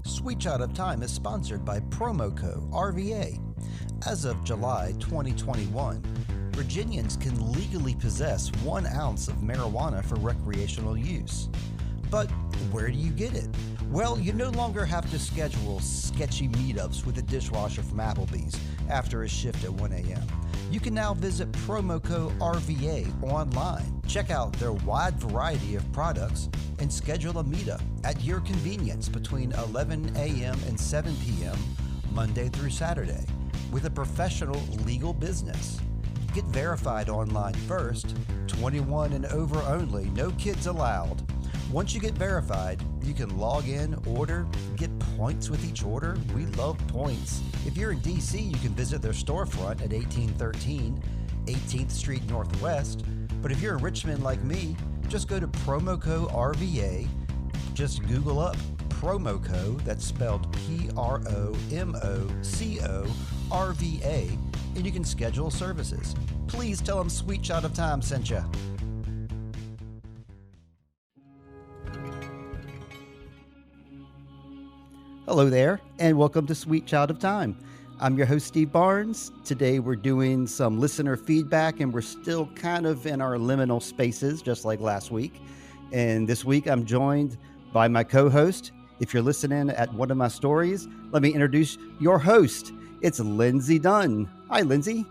Sweet Child of Time is sponsored by Promoco RVA. As of July 2021, Virginians can legally possess 1 ounce of marijuana for recreational use. But where do you get it? Well, you no longer have to schedule sketchy meetups with a dishwasher from Applebee's after a shift at 1 a.m. You can now visit Promoco RVA online, check out their wide variety of products, and schedule a meetup at your convenience between 11 a.m. and 7 p.m. Monday through Saturday with a professional legal business. Get verified online first, 21 and over only, no kids allowed. Once you get verified, you can log in, order, get points with each order. We love points. If you're in DC, you can visit their storefront at 1813 18th Street Northwest. But if you're in Richmond like me, just go to Promoco RVA. Just Google up Promoco, that's spelled Promoco RVA, and you can schedule services. Please tell them Sweet Child of Time sent you. Hello there, and welcome to Sweet Child of Time. I'm your host, Steve Barnes. Today we're doing some listener feedback, and we're still kind of in our liminal spaces, just like last week. And this week I'm joined by my co-host. If you're listening at one of my stories, let me introduce your host. It's Lindsey Dunn. Hi, Lindsey.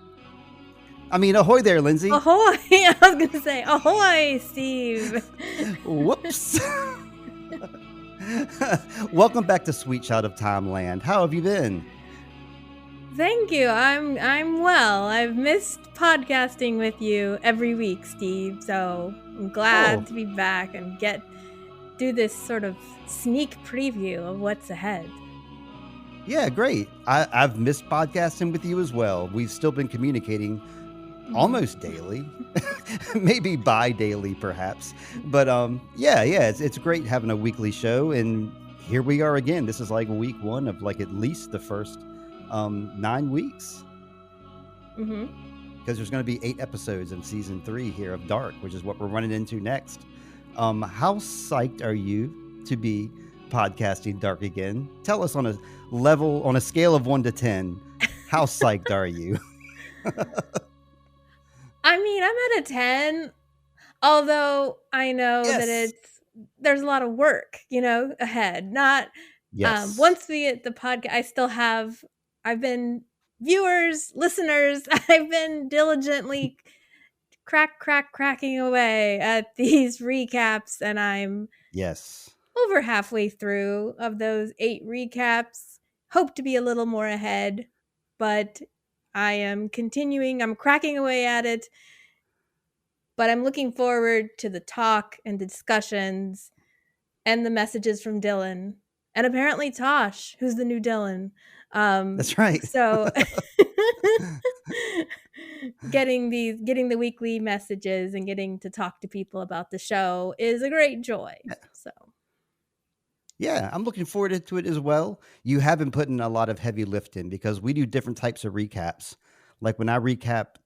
Ahoy there, Lindsey. Ahoy! I was going to say, ahoy, Steve. Whoops. Welcome back to Sweet Child of Time Land. How have you been? Thank you. I'm well. I've missed podcasting with you every week, Steve. So I'm glad to be back and do this sort of sneak preview of what's ahead. Yeah, great. I've missed podcasting with you as well. We've still been communicating almost daily, maybe bi-daily perhaps. But it's great having a weekly show. And here we are again. This is like week one of like at least the first 9 weeks. Because there's going to be 8 episodes in season 3 here of Dark, which is what we're running into next. How psyched are you to be podcasting Dark again? Tell us on a scale of 1 to 10, how psyched are you? I'm at a 10, although I know that there's a lot of work, ahead. Once we get the podcast, I've been viewers, listeners, I've been diligently cracking away at these recaps, and I'm over halfway through of those 8 recaps. Hope to be a little more ahead, but I am continuing. I'm cracking away at it, but I'm looking forward to the talk and the discussions and the messages from Dylan and apparently Tosh, who's the new Dylan. That's right. So getting the weekly messages and getting to talk to people about the show is a great joy. So yeah, I'm looking forward to it as well. You have been putting a lot of heavy lifting because we do different types of recaps. Like when I recap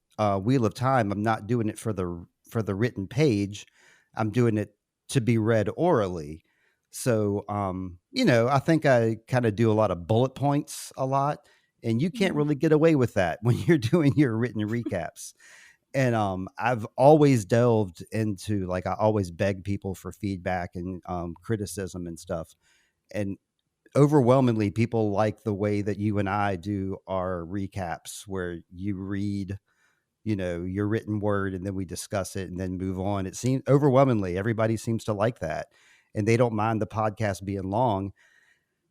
Wheel of Time, I'm not doing it for the written page. I'm doing it to be read orally. So, I think I kind of do a lot of bullet points a lot, and you can't really get away with that when you're doing your written recaps. And I've always delved into, I always beg people for feedback and criticism and stuff. And overwhelmingly, people like the way that you and I do our recaps, where you read, your written word, and then we discuss it and then move on. It seems overwhelmingly everybody seems to like that, and they don't mind the podcast being long.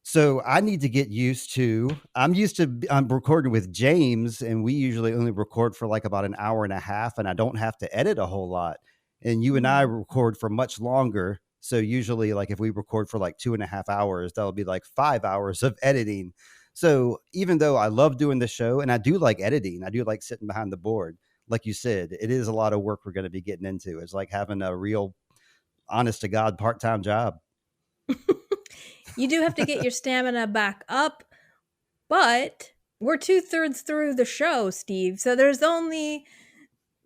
So I need to get used to, I'm recording with James, and we usually only record for like about an hour and a half, and I don't have to edit a whole lot. And you and I record for much longer. So usually, like if we record for like 2.5 hours, that'll be like 5 hours of editing. So even though I love doing the show and I do like editing, I do like sitting behind the board. Like you said, it is a lot of work we're going to be getting into. It's like having a real honest to God part-time job. You do have to get your stamina back up, but we're 2/3 through the show, Steve. So there's only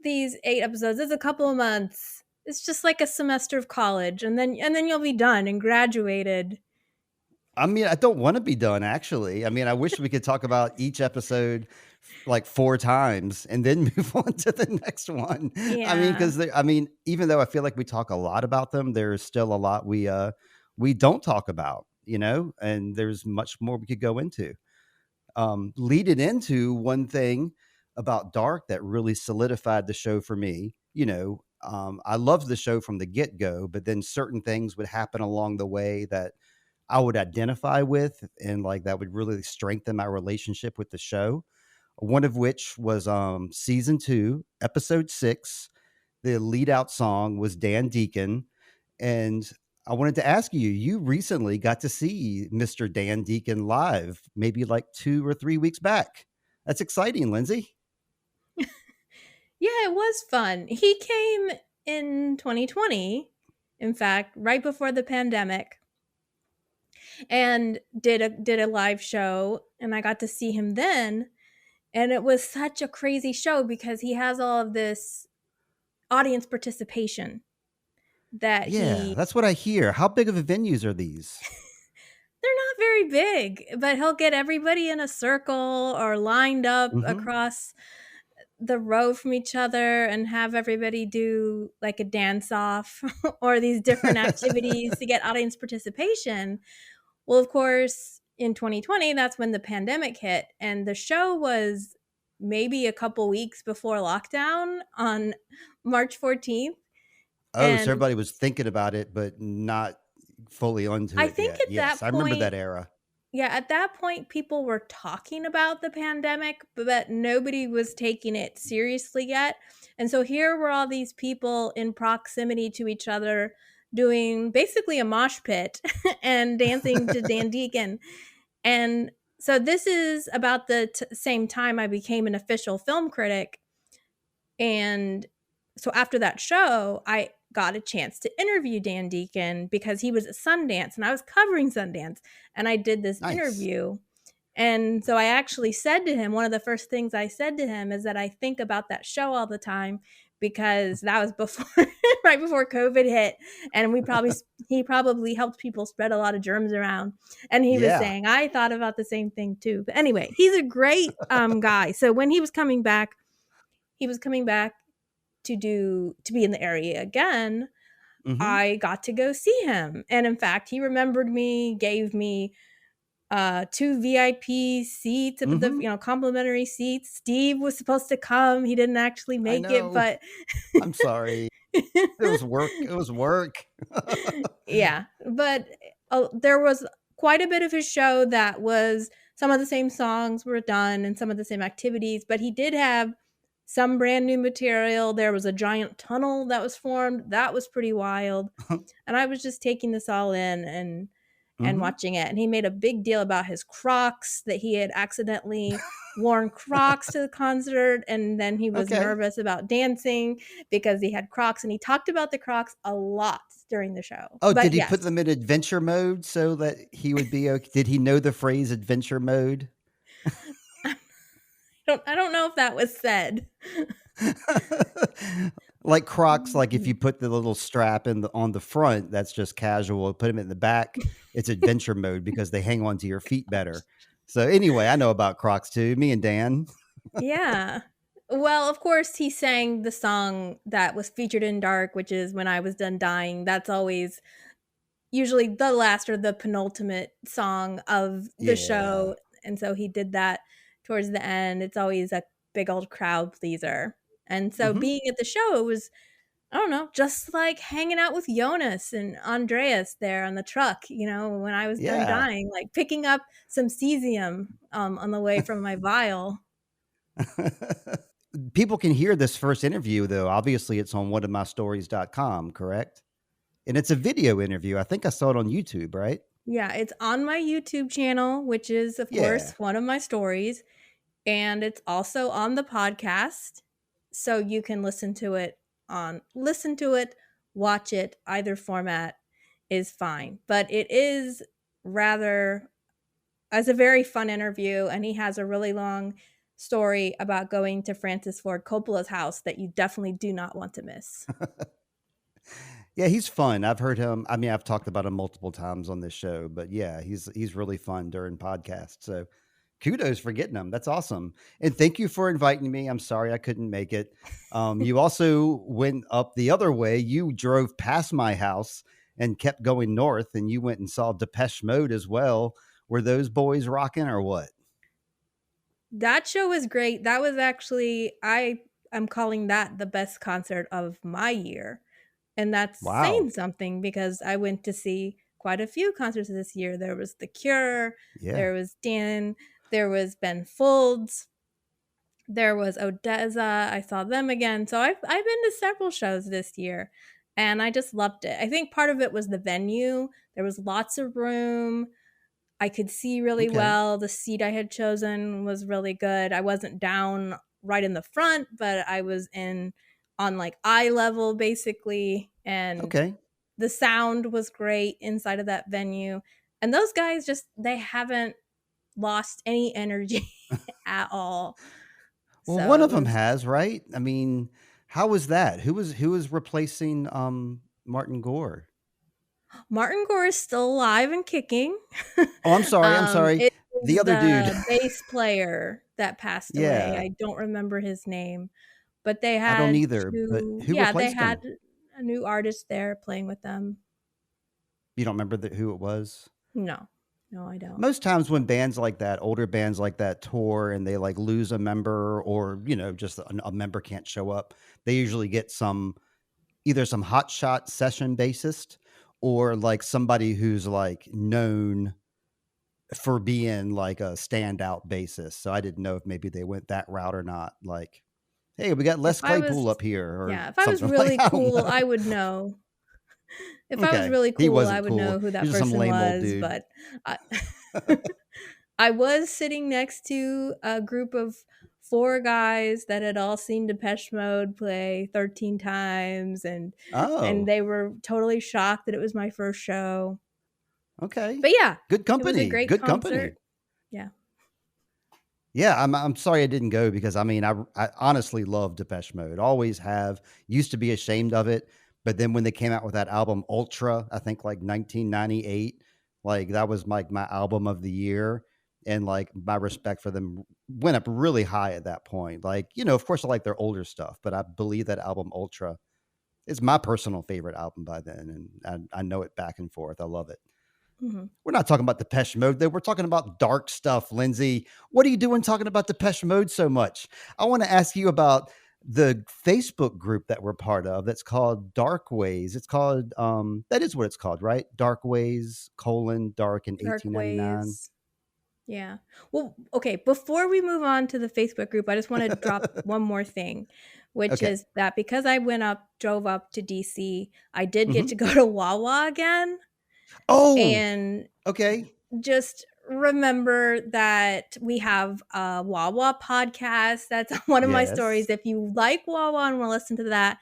these 8 episodes. It's a couple of months. It's just like a semester of college, and then you'll be done and graduated. I mean, I don't wanna be done, actually. I mean, I wish we could talk about each episode like 4 times and then move on to the next one. I mean, Yeah. 'cause I mean, even though I feel like we talk a lot about them, there's still a lot we don't talk about, you know, and there's much more we could go into. Leading into one thing about Dark that really solidified the show for me, you know, I loved the show from the get-go, but then certain things would happen along the way that I would identify with and like that would really strengthen my relationship with the show. One of which was season 2, episode 6. The lead out song was Dan Deacon. And I wanted to ask you, you recently got to see Mr. Dan Deacon live, maybe like 2 or 3 weeks back. That's exciting, Lindsay. Yeah, it was fun. He came in 2020, in fact, right before the pandemic, and did a live show, and I got to see him then, and it was such a crazy show because he has all of this audience participation that Yeah, he that's what I hear. How big of a venues are these? they're not very big, but he'll get everybody in a circle or lined up Mhm. across the row from each other and have everybody do like a dance off or these different activities to get audience participation. Well, of course, in 2020, that's when the pandemic hit, and the show was maybe a couple weeks before lockdown on March 14th. Oh, so And everybody was thinking about it, but not fully onto I it think yet. at Yes, that I remember that point, era. yeah, at that point, people were talking about the pandemic, but nobody was taking it seriously yet. And so here were all these people in proximity to each other doing basically a mosh pit and dancing to Dan Deacon. And so this is about the same time I became an official film critic. And so after that show, I got a chance to interview Dan Deacon because he was at Sundance and I was covering Sundance. And I did this Nice. interview. And so I actually said to him, one of the first things I said to him is that I think about that show all the time because that was before, right before COVID hit. And he probably helped people spread a lot of germs around. And he was Yeah. saying, I thought about the same thing too. But anyway, he's a great guy. So when he was coming back to be in the area again. Mhm. I got to go see him. And in fact, he remembered me, gave me two VIP seats, the Mhm. complimentary seats. Steve was supposed to come. He didn't actually I make it, know. but I'm sorry. It was work. It was work. yeah, but there was quite a bit of his show that was some of the same songs were done and some of the same activities, but he did have some brand new material. There was a giant tunnel that was formed. That was pretty wild. And I was just taking this all in and Mhm. watching it. And he made a big deal about his Crocs, that he had accidentally worn Crocs to the concert, and then he was Okay. nervous about dancing because he had Crocs, and he talked about the Crocs a lot during the show. Oh, did But he put yes, them in adventure mode so that he would be okay? Did he know the phrase adventure mode? I don't know if that was said. Like Crocs, like if you put the little strap in on the front, that's just casual. Put them in the back, it's adventure mode because they hang on to your feet better. So anyway, I know about Crocs too. Me and Dan. Yeah. Well, of course, he sang the song that was featured in Dark, which is When I Was Done Dying. That's always usually the last or the penultimate song of the Yeah. show. And so he did that towards the end. It's always a big old crowd pleaser. And so Mhm. being at the show, it was, I don't know, just like hanging out with Jonas and Andreas there on the truck, when I was done Yeah. dying, like picking up some cesium on the way from my vial. People can hear this first interview though. Obviously, it's on oneofmystories.com, correct? And it's a video interview. I think I saw it on YouTube, right? Yeah, it's on my YouTube channel, which is, of Yeah. course, one of my stories. And it's also on the podcast. So you can listen to it, watch it, either format is fine. But it is rather as a very fun interview, and he has a really long story about going to Francis Ford Coppola's house that you definitely do not want to miss. Yeah, he's fun. I've heard him. I mean, I've talked about him multiple times on this show, but yeah, he's really fun during podcasts. So kudos for getting him. That's awesome. And thank you for inviting me. I'm sorry I couldn't make it. You also went up the other way. You drove past my house and kept going north, and you went and saw Depeche Mode as well. Were those boys rocking or what? That show was great. That was actually I'm calling that the best concert of my year. And that's Wow. saying something because I went to see quite a few concerts this year. There was The Cure, Yeah. there was Dan, there was Ben Folds, there was Odessa. I saw them again. So I've been to several shows this year and I just loved it. I think part of it was the venue. There was lots of room. I could see really Okay. well. The seat I had chosen was really good. I wasn't down right in the front, but I was in on like eye level basically. And Okay. the sound was great inside of that venue. And those guys just, they haven't lost any energy at all. Well, one So of it them was has, right? I mean, how was that? Who was replacing Martin Gore? Martin Gore is still alive and kicking. Oh, I'm sorry. I'm sorry. It The is other dude. the bass player that passed away. Yeah, I don't remember his name. But they I don't had either, but who they replaced had him? a new artist there playing with them. You don't remember who it was? No. No, I don't. Most times when bands like that, older bands like that tour and they like lose a member or, just a member can't show up, they usually get either some hotshot session bassist or like somebody who's like known for being like a standout bassist. So I didn't know if maybe they went that route or not. Like, hey, we got If Les I was Claypool up here or if I was something like really I don't cool, know. I would know. If I was Okay. really He cool, I wasn't would cool. know who He that was just some person lame old was, dude. but I I was sitting next to a group of 4 guys that had all seen Depeche Mode play 13 times, and Oh, they were totally shocked that it was my first show. okay. But yeah, Good it was a company. great Good company. concert. Yeah. Yeah, I'm sorry I didn't go because I mean I honestly love Depeche Mode. Always have. Used to be ashamed of it, but then when they came out with that album Ultra, I think like 1998, like that was like my album of the year, and like my respect for them went up really high at that point. Like of course I like their older stuff, but I believe that album Ultra is my personal favorite album by then, and I know it back and forth. I love it. Mhm. We're not talking about Depeche Mode, though. We're talking about dark stuff, Lindsay. What are you doing talking about Depeche Mode so much? I want to ask you about the Facebook group that we're part of that's called Dark Ways. It's called, that is what it's called, right? Dark Ways, dark in Dark 1899. Ways. Yeah. Well, okay, before we move on to the Facebook group, I just wanna drop one more thing, which Okay. is that because I drove up to DC, I did get Hmm. to go to Wawa again, Oh, and okay. just remember that we have a Wawa podcast. That's one of my Yes. stories. If you like Wawa and wanna listen to that,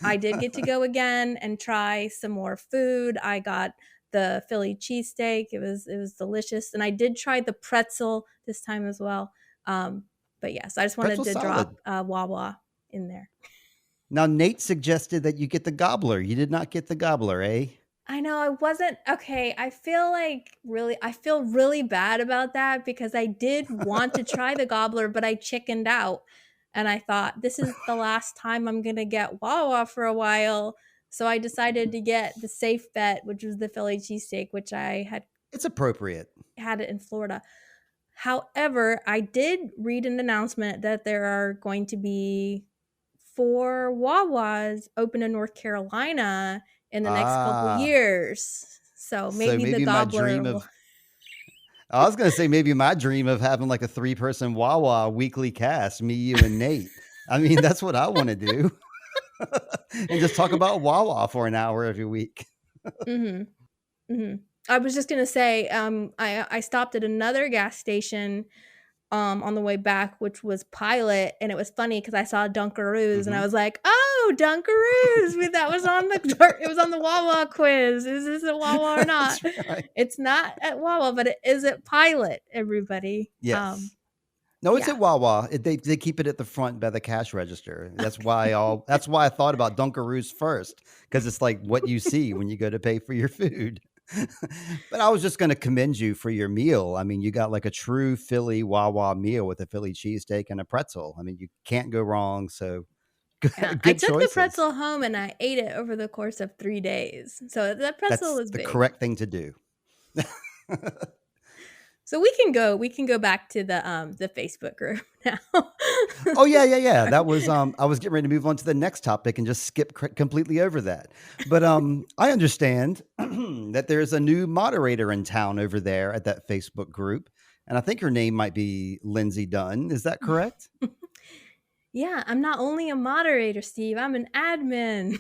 I did get to go again and try some more food. I got the Philly cheesesteak. It was delicious, and I did try the pretzel this time as well. But yes, I just wanted Pretzel to salad. drop Wawa in there. Now, Nate suggested that you get the gobbler. You did not get the gobbler, eh? I know I wasn't okay. I feel really bad about that because I did want to try the gobbler, but I chickened out. And I thought, this is the last time I'm going to get Wawa for a while. So I decided to get the safe bet, which was the Philly cheesesteak, which I had It's appropriate. had it in Florida. However, I did read an announcement that there are going to be 4 Wawas open in North Carolina in the next couple Ah, years. So so maybe the maybe my gobbler dream will. of I was gonna say maybe my dream of having like a 3-person Wawa weekly cast, me, you, and Nate. I mean, that's what I want to do. And just talk about Wawa for an hour every week. Mhm. Mhm. I was just gonna say, I stopped at another gas station on the way back, which was Pilot, and it was funny because I saw Dunkaroos, and I Hmm. was like, "Oh, Dunkaroos!" That was on the it was on the Wawa quiz. Is this at Wawa or not? That's right. It's not at Wawa, but it is at Pilot. Everybody. Yes. No, it's Yeah. at Wawa. They keep it at the front by the cash register. That's why I thought about Dunkaroos first, because it's like what you see when you go to pay for your food. But I was just gonna commend you for your meal. I mean, you got like a true Philly Wawa meal with a Philly cheesesteak and a pretzel. I mean, you can't go wrong, so Yeah, I good took the choices. pretzel home and I ate it over the course of 3 days, so that pretzel That's was the big. correct thing to do. So we can go back to the Facebook group now. Oh, yeah, yeah, yeah. Sorry. That was, I was getting ready to move on to the next topic and just skip completely over that. But, I understand that there's a new moderator in town over there at that Facebook group, and I think her name might be Lindsey Dunn. Is that correct? Yeah, I'm not only a moderator, Steve, I'm an admin.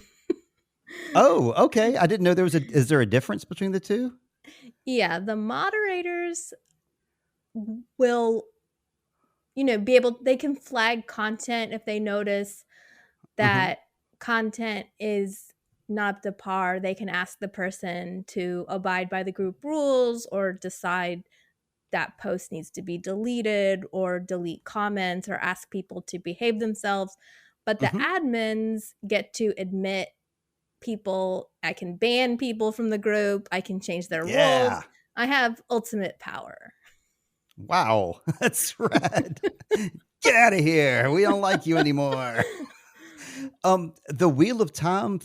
Oh, okay. I didn't know is there a difference between the 2? Yeah, the moderators will, be able they can flag content if they notice Mhm. that content is not up to par. They can ask the person to abide by the group rules or decide that post needs to be deleted or delete comments or ask people to behave themselves. But the Mhm. admins get to admit people. I can ban people from the group. I can change their roles. Yeah. I have ultimate power. Wow. That's rad. Get out of here. We don't like you anymore. The Wheel of Time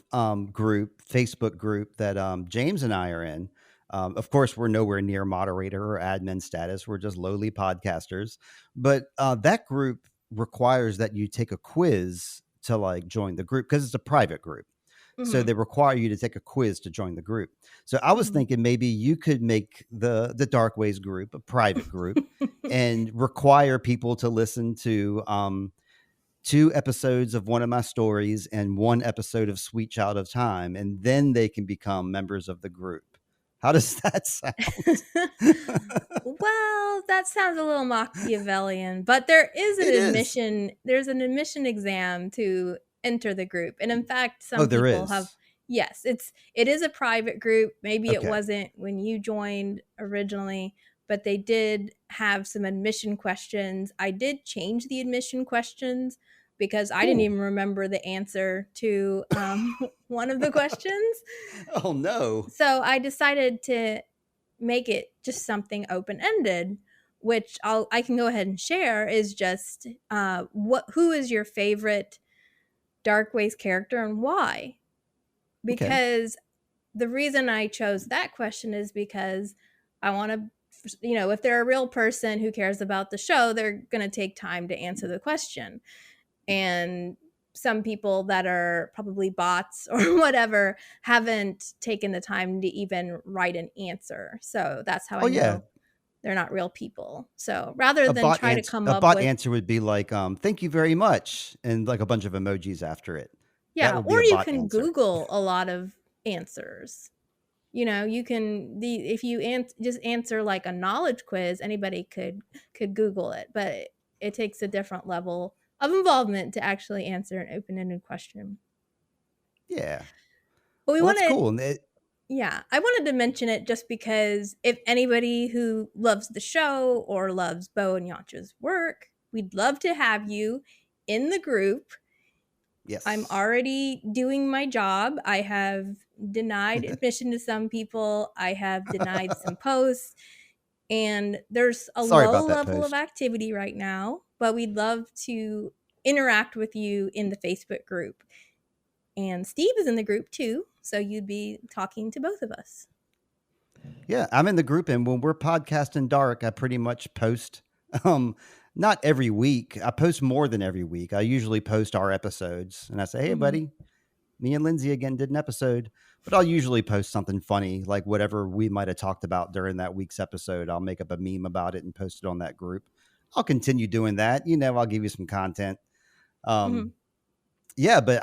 group, Facebook group that James and I are in. Of course, we're nowhere near moderator or admin status. We're just lowly podcasters. But that group requires that you take a quiz to like join the group because it's a private group. So Mhm, they require you to take a quiz to join the group. So I was mhm. thinking maybe you could make the Dark Ways group a private group and require people to listen to 2 episodes of one of my stories and 1 episode of Sweet Child of Time, and then they can become members of the group. How does that sound? Well, that sounds a little Machiavellian, but It is. there's an admission exam to enter the group. And in fact, Oh, some there people have is. yes, it is a private group. Maybe it Okay. wasn't when you joined originally, but they did have some admission questions. I did change the admission questions because I didn't Cool. even remember the answer to one of the questions. Oh, no. So I decided to make it just something open ended, which I can go ahead and share is just what who is your favorite Dark Ways character and why? Okay. Because the reason I chose that question is because I want to, if they're a real person who cares about the show, they're going to take time to answer the question. And some people that are probably bots or whatever haven't taken the time to even write an answer. So that's how Oh, I yeah. know they're not real people. So rather than try to come A up bot with, answer would be like, "Thank you very much," and like a bunch of emojis after it. That yeah, would be or a you bot can answer. Google a lot of answers. You can if you just answer like a knowledge quiz, anybody could Google it, but it takes a different level of involvement to actually answer an open-ended question. Yeah. But we Well, that's wanted cool, and it Yeah, I wanted to mention it just because if anybody who loves the show or loves Bo and Yancha's work, we'd love to have you in the group. I'm yes. already doing my job. I have denied admission to some people, I have denied some posts, and there's a Sorry low about that level of post. activity right now, but we'd love to interact with you in the Facebook group. And Steve is in the group too, so you'd be talking to both of us. Yeah, I'm in the group, and when we're podcasting dark, I pretty much post, um, not every week. I post more than every week. I usually post our episodes, and I say, "Hey, Mhm. buddy, me and Lindsay again did an episode." But I'll usually post something funny, like whatever we might have talked about during that week's episode. I'll make up a meme about it and post it on that group. I'll continue doing that. I'll give you some content. Mhm. Um, Yeah, but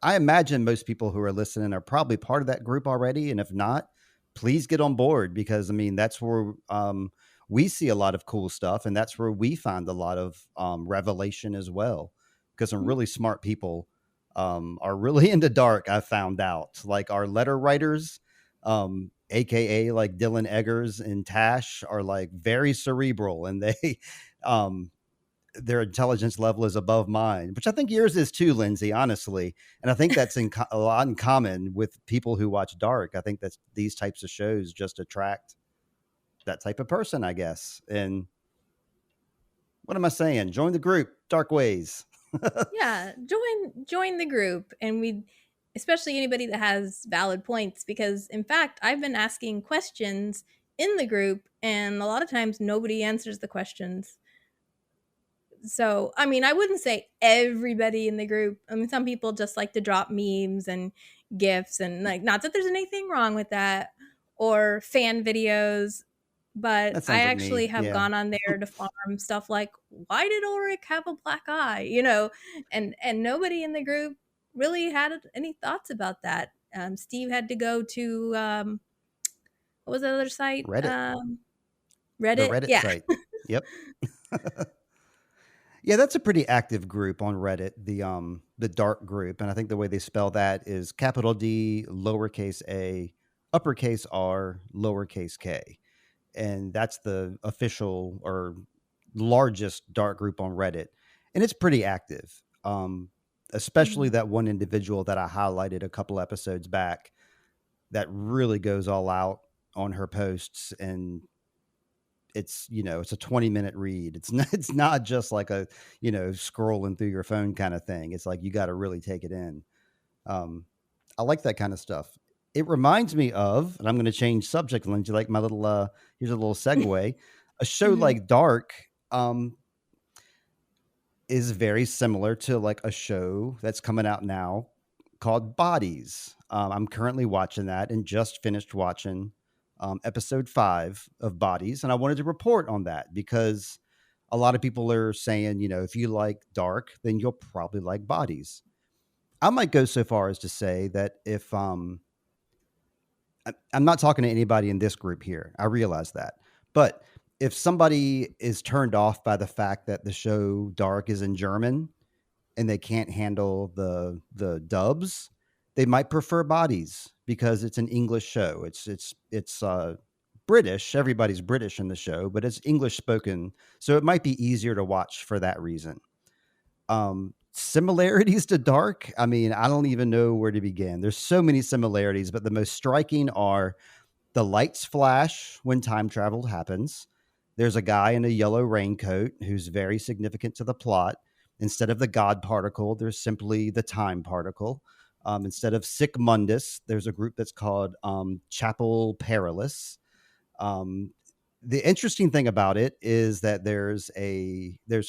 I imagine most people who are listening are probably part of that group already, and if not, please get on board because I mean that's where we see a lot of cool stuff, and that's where we find a lot of revelation as well. Because some Mhm. really smart people are really into dark. I found out, like our letter writers, aka like Dylan Eggers and Tash, are like very cerebral, and they um, their intelligence level is above mine, which I think yours is too, Lindsay, honestly. And I think that's a lot in common with people who watch Dark. I think that these types of shows just attract that type of person, I guess. And what am I saying? Join the group, Dark Ways. Yeah, join the group, and we, especially anybody that has valid points, because in fact, I've been asking questions in the group, and a lot of times nobody answers the questions. So, I mean, I wouldn't say everybody in the group. I mean, some people just like to drop memes and gifs, and like, not that there's anything wrong with that, or fan videos. But That I sounds like actually me. have Yeah. gone on there to farm stuff like, why did Ulrich have a black eye? You know, and nobody in the group really had any thoughts about that. Steve had to go to what was the other site? Reddit. The Reddit. Reddit Yeah. site. Yep. Yeah, that's a pretty active group on Reddit, the dark group, and I think the way they spell that is capital D, lowercase a, uppercase R, lowercase k. And that's the official or largest dark group on Reddit. And it's pretty active. Especially Mhm. that one individual that I highlighted a couple episodes back that really goes all out on her posts, and it's a 20-minute read. It's not just like a, scrolling through your phone kind of thing. It's like you got to really take it in. um I like that kind of stuff. It reminds me of, and I'm going to change subject, Lindsay, like my little here's a little segue. A show Mhm. like Dark is very similar to like a show that's coming out now called Bodies. I'm currently watching that and just finished watching episode 5 of Bodies. And I wanted to report on that because a lot of people are saying, if you like Dark, then you'll probably like Bodies. I might go so far as to say that if I'm not talking to anybody in this group here, I realize that. But if somebody is turned off by the fact that the show Dark is in German and they can't handle the dubs, they might prefer Bodies because it's an English show. It's British. Everybody's British in the show, but it's English spoken, so it might be easier to watch for that reason. Similarities to Dark, I mean, I don't even know where to begin. There's so many similarities, but the most striking are the lights flash when time travel happens. There's a guy in a yellow raincoat who's very significant to the plot. Instead of the God particle, there's simply the time particle. Instead of Sic Mundus, there's a group that's called Chapel Perilous. Um, the interesting thing about it is that there's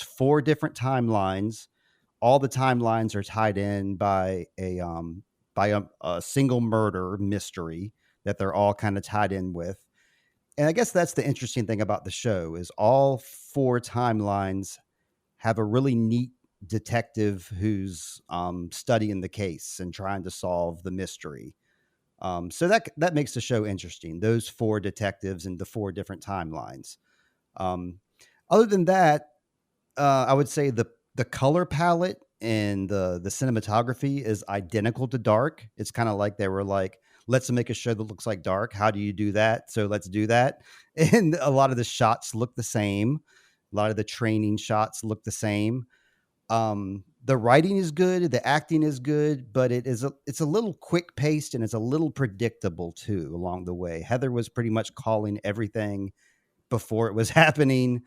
4 different timelines. All the timelines are tied in by a single murder mystery that they're all kind of tied in with. And I guess that's the interesting thing about the show is all 4 timelines have a really neat detective who's studying the case and trying to solve the mystery. So that makes the show interesting. Those 4 detectives and the 4 different timelines. Um, Other than that, I would say the color palette and the cinematography is identical to Dark. It's kind of like they were like, let's make a show that looks like Dark. How do you do that? So let's do that. And a lot of the shots look the same. A lot of the training shots look the same. The writing is good, the acting is good, but it's a little quick paced and it's a little predictable too along the way. Heather was pretty much calling everything before it was happening.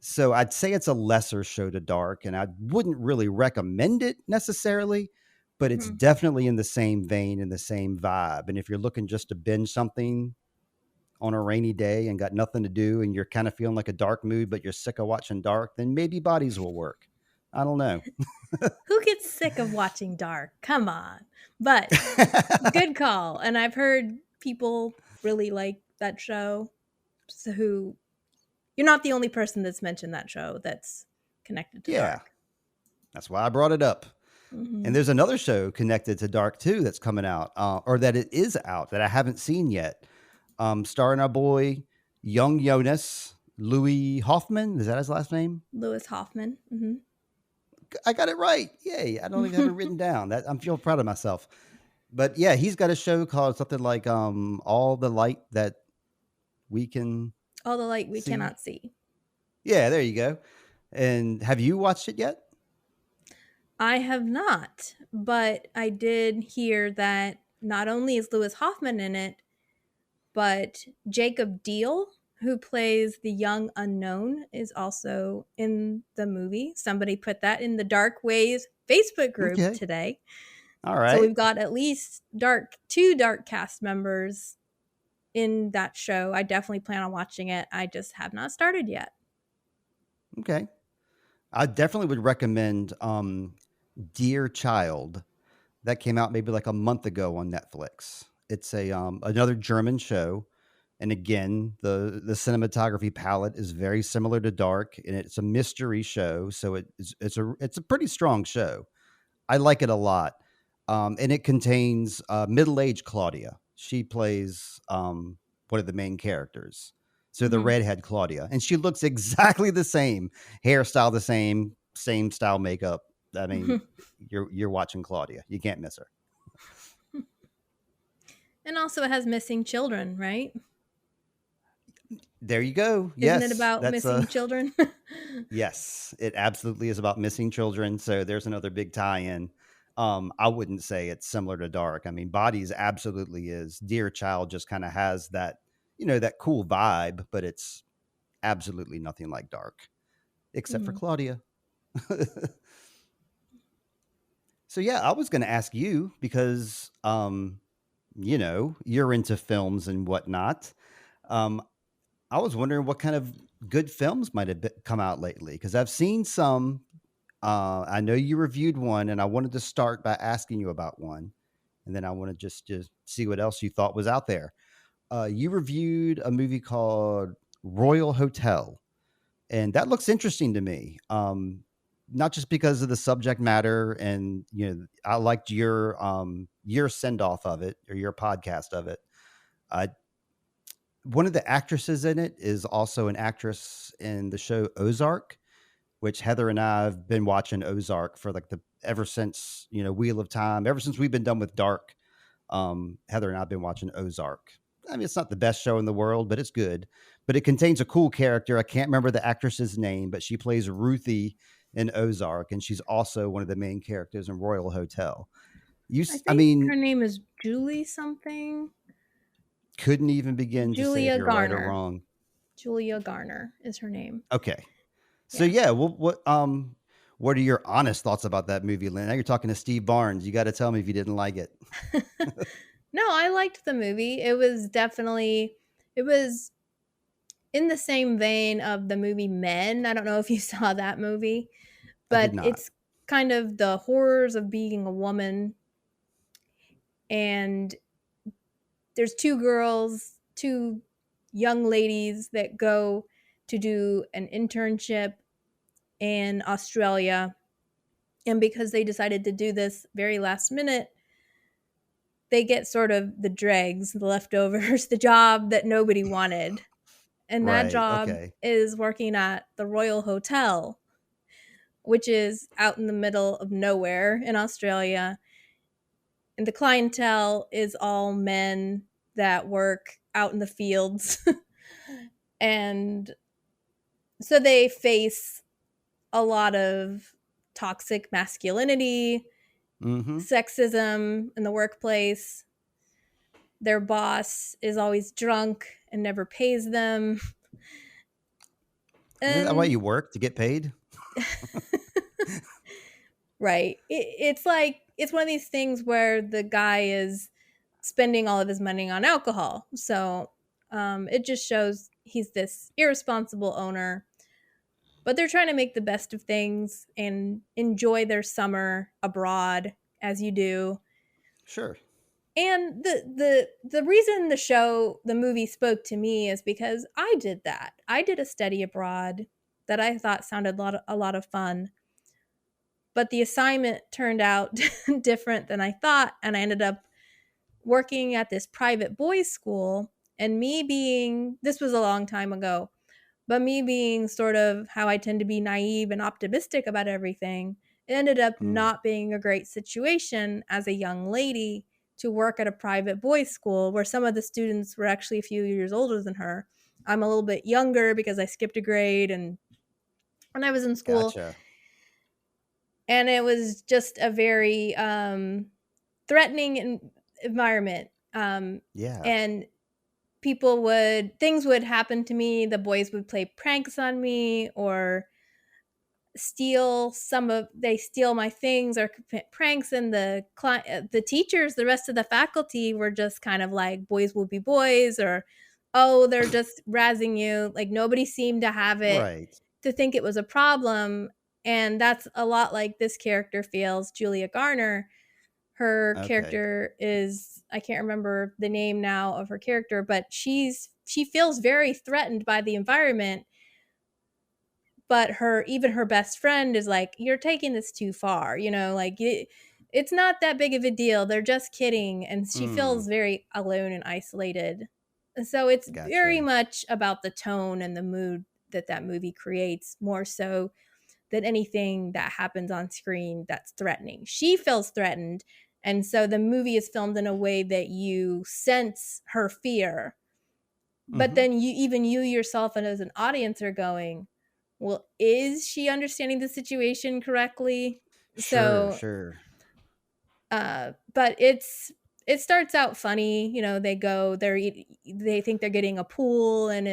So I'd say it's a lesser show to Dark, and I wouldn't really recommend it necessarily, but it's Mhm. definitely in the same vein and the same vibe. And if you're looking just to binge something on a rainy day and got nothing to do and you're kind of feeling like a dark mood, but you're sick of watching Dark, then maybe Bodies will work. I don't know. Who gets sick of watching Dark? Come on. But good call. And I've heard people really like that show. So who you're not the only person that's mentioned that show that's connected to Yeah, Dark. that's why I brought it up. And Mhm. there's another show connected to Dark too that's coming out, or that it is out that I haven't seen yet. Starring our boy Young Jonas, Louis Hoffman. Is that his last name? Lewis Hoffman. Mhm. I got it right. Yay! I don't even have it written down. That I'm feel proud of myself. But yeah, he's got a show called something like All the Light That We Can All the light we See. cannot see. Yeah, there you go. And have you watched it yet? I have not, but I did hear that not only is Lewis Hoffman in it, but Jacob Deal, who plays the young unknown, is also in the movie. Somebody put that in the Dark Ways Facebook group Okay. today. All So right. we've got at least two dark cast members in that show. I definitely plan on watching it. I just have not started yet. Okay. I definitely would recommend Dear Child. That came out maybe like a month ago on Netflix. It's a another German show, and again, the cinematography palette is very similar to Dark, and it's a mystery show, so it's a pretty strong show. I like it a lot, and it contains middle aged Claudia. She plays one of the main characters, so the Mm-hmm. redhead Claudia, and she looks exactly the same, hairstyle the same style makeup. I mean, you're watching Claudia. You can't miss her. And also, it has missing children, right? There you go. Isn't it Yes, about that's missing a children? yes. It absolutely is about missing children. So there's another big tie-in. I wouldn't say it's similar to Dark. I mean, Bodies absolutely is. Dear Child just kind of has that, that cool vibe, but it's absolutely nothing like Dark, except for Hmm. Claudia. So yeah, I was going to ask you because, you're into films and whatnot. Um, I was wondering what kind of good films might have come out lately because I've seen some. I know you reviewed one, and I wanted to start by asking you about one, and then I want to just see what else you thought was out there. You reviewed a movie called Royal Hotel, and that looks interesting to me. Not just because of the subject matter, and I liked your send off of it or your podcast of it. Uh, One of the actresses in it is also an actress in the show Ozark, which Heather and I have been watching Ozark for like the ever since Wheel of Time, ever since we've been done with Dark. Heather and I've been watching Ozark. I mean, it's not the best show in the world, but it's good. But it contains a cool character. I can't remember the actress's name, but she plays Ruthie in Ozark, and she's also one of the main characters in Royal Hotel. I I think her mean, name is Julie something. couldn't even begin to say if Julia you're right or Garner. wrong. Julia Garner is her name. Okay, so Yeah. yeah, what are your honest thoughts about that movie, Lynn? Now you're talking to Steve Barnes. You got to tell me if you didn't like it. No, I liked the movie. It was in the same vein of the movie Men. I don't know if you saw that movie, I did but not. it's kind of the horrors of being a woman. And there's two young ladies that go to do an internship in Australia. And because they decided to do this very last minute, they get sort of the dregs, the leftovers, the job that nobody wanted. And that Right. job Okay. is working at the Royal Hotel, which is out in the middle of nowhere in Australia. And the clientele is all men that work out in the fields. And so they face a lot of toxic masculinity, Mm-hmm. sexism in the workplace. Their boss is always drunk and never pays them. Isn't that why And you work to get paid? right. It's like, it's one of these things where the guy is spending all of his money on alcohol. So it just shows he's this irresponsible owner. But they're trying to make the best of things and enjoy their summer abroad, as you do. Sure. And the reason the movie spoke to me is because I did that. I did a study abroad that I thought sounded a lot of fun, but the assignment turned out different than I thought, and I ended up working at this private boys' school. And me being, this was a long time ago, but me being sort of how I tend to be naive and optimistic about everything, it ended up Mm. not being a great situation as a young lady to work at a private boys' school where some of the students were actually a few years older than her. I'm a little bit younger because I skipped a grade and when I was in school, Gotcha. and it was just a very threatening environment. Yeah. And things would happen to me. The boys would play pranks on me, or they steal my things or commit pranks, and the teachers, the rest of the faculty were just kind of like, boys will be boys, or oh, they're just razzing you. Like, nobody seemed to have it, Right. to think it was a problem. And that's a lot like this character feels, Julia Garner. Her Okay. character is, I can't remember the name now of her character, but she feels very threatened by the environment. But her best friend is like, you're taking this too far, like, it's not that big of a deal, they're just kidding. And she Mm, feels very alone and isolated. So it's very gotcha. much about the tone and the mood that movie creates, more so than anything that happens on screen that's threatening. She feels threatened, and so the movie is filmed in a way that you sense her fear. But Mhm. then you yourself and as an audience are going, well, is she understanding the situation correctly? Sure, So, sure. but it starts out funny. They think they're getting a pool, and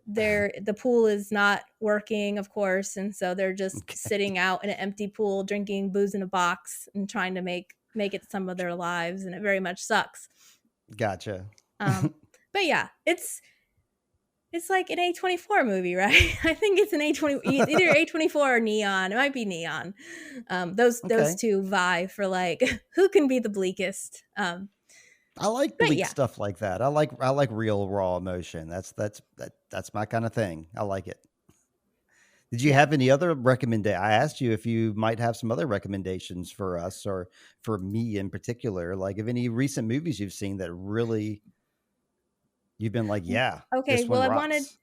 the pool is not working, of course, and so they're just Okay. sitting out in an empty pool drinking booze in a box and trying to make it some of their lives, and it very much sucks. Gotcha. um but yeah, it's like an A24 movie, right? I think it's an A20, either A24 or Neon. It might be Neon. Those Okay. two vie for like who can be the bleakest. I like But bleak yeah, stuff like that. I like real raw emotion. That's my kinda thing. I like it. Did you yeah. have any other I asked you if you might have some other recommendations for us or for me in particular, like, of any recent movies you've seen that really you've been like, "Yeah, Okay, this well, one I wanted rocks."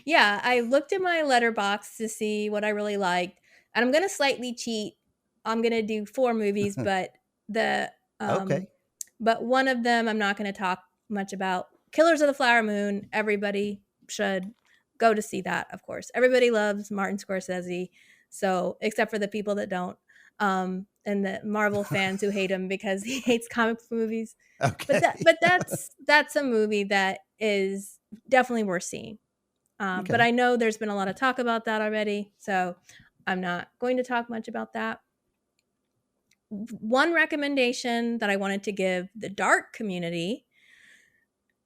yeah, I looked in my letterbox to see what I really liked, and I'm gonna slightly cheat. I'm gonna do 4 movies, the Okay. but one of them I'm not gonna talk much about. Killers of the Flower Moon, everybody should go to see that, of course. Everybody loves Martin Scorsese, so except for the people that don't, and the Marvel fans who hate him because he hates comic book movies. But that Okay. but that's a movie that is definitely worth seeing. But Okay. I know there's been a lot of talk about that already, so I'm not going to talk much about that. One recommendation that I wanted to give the dark community,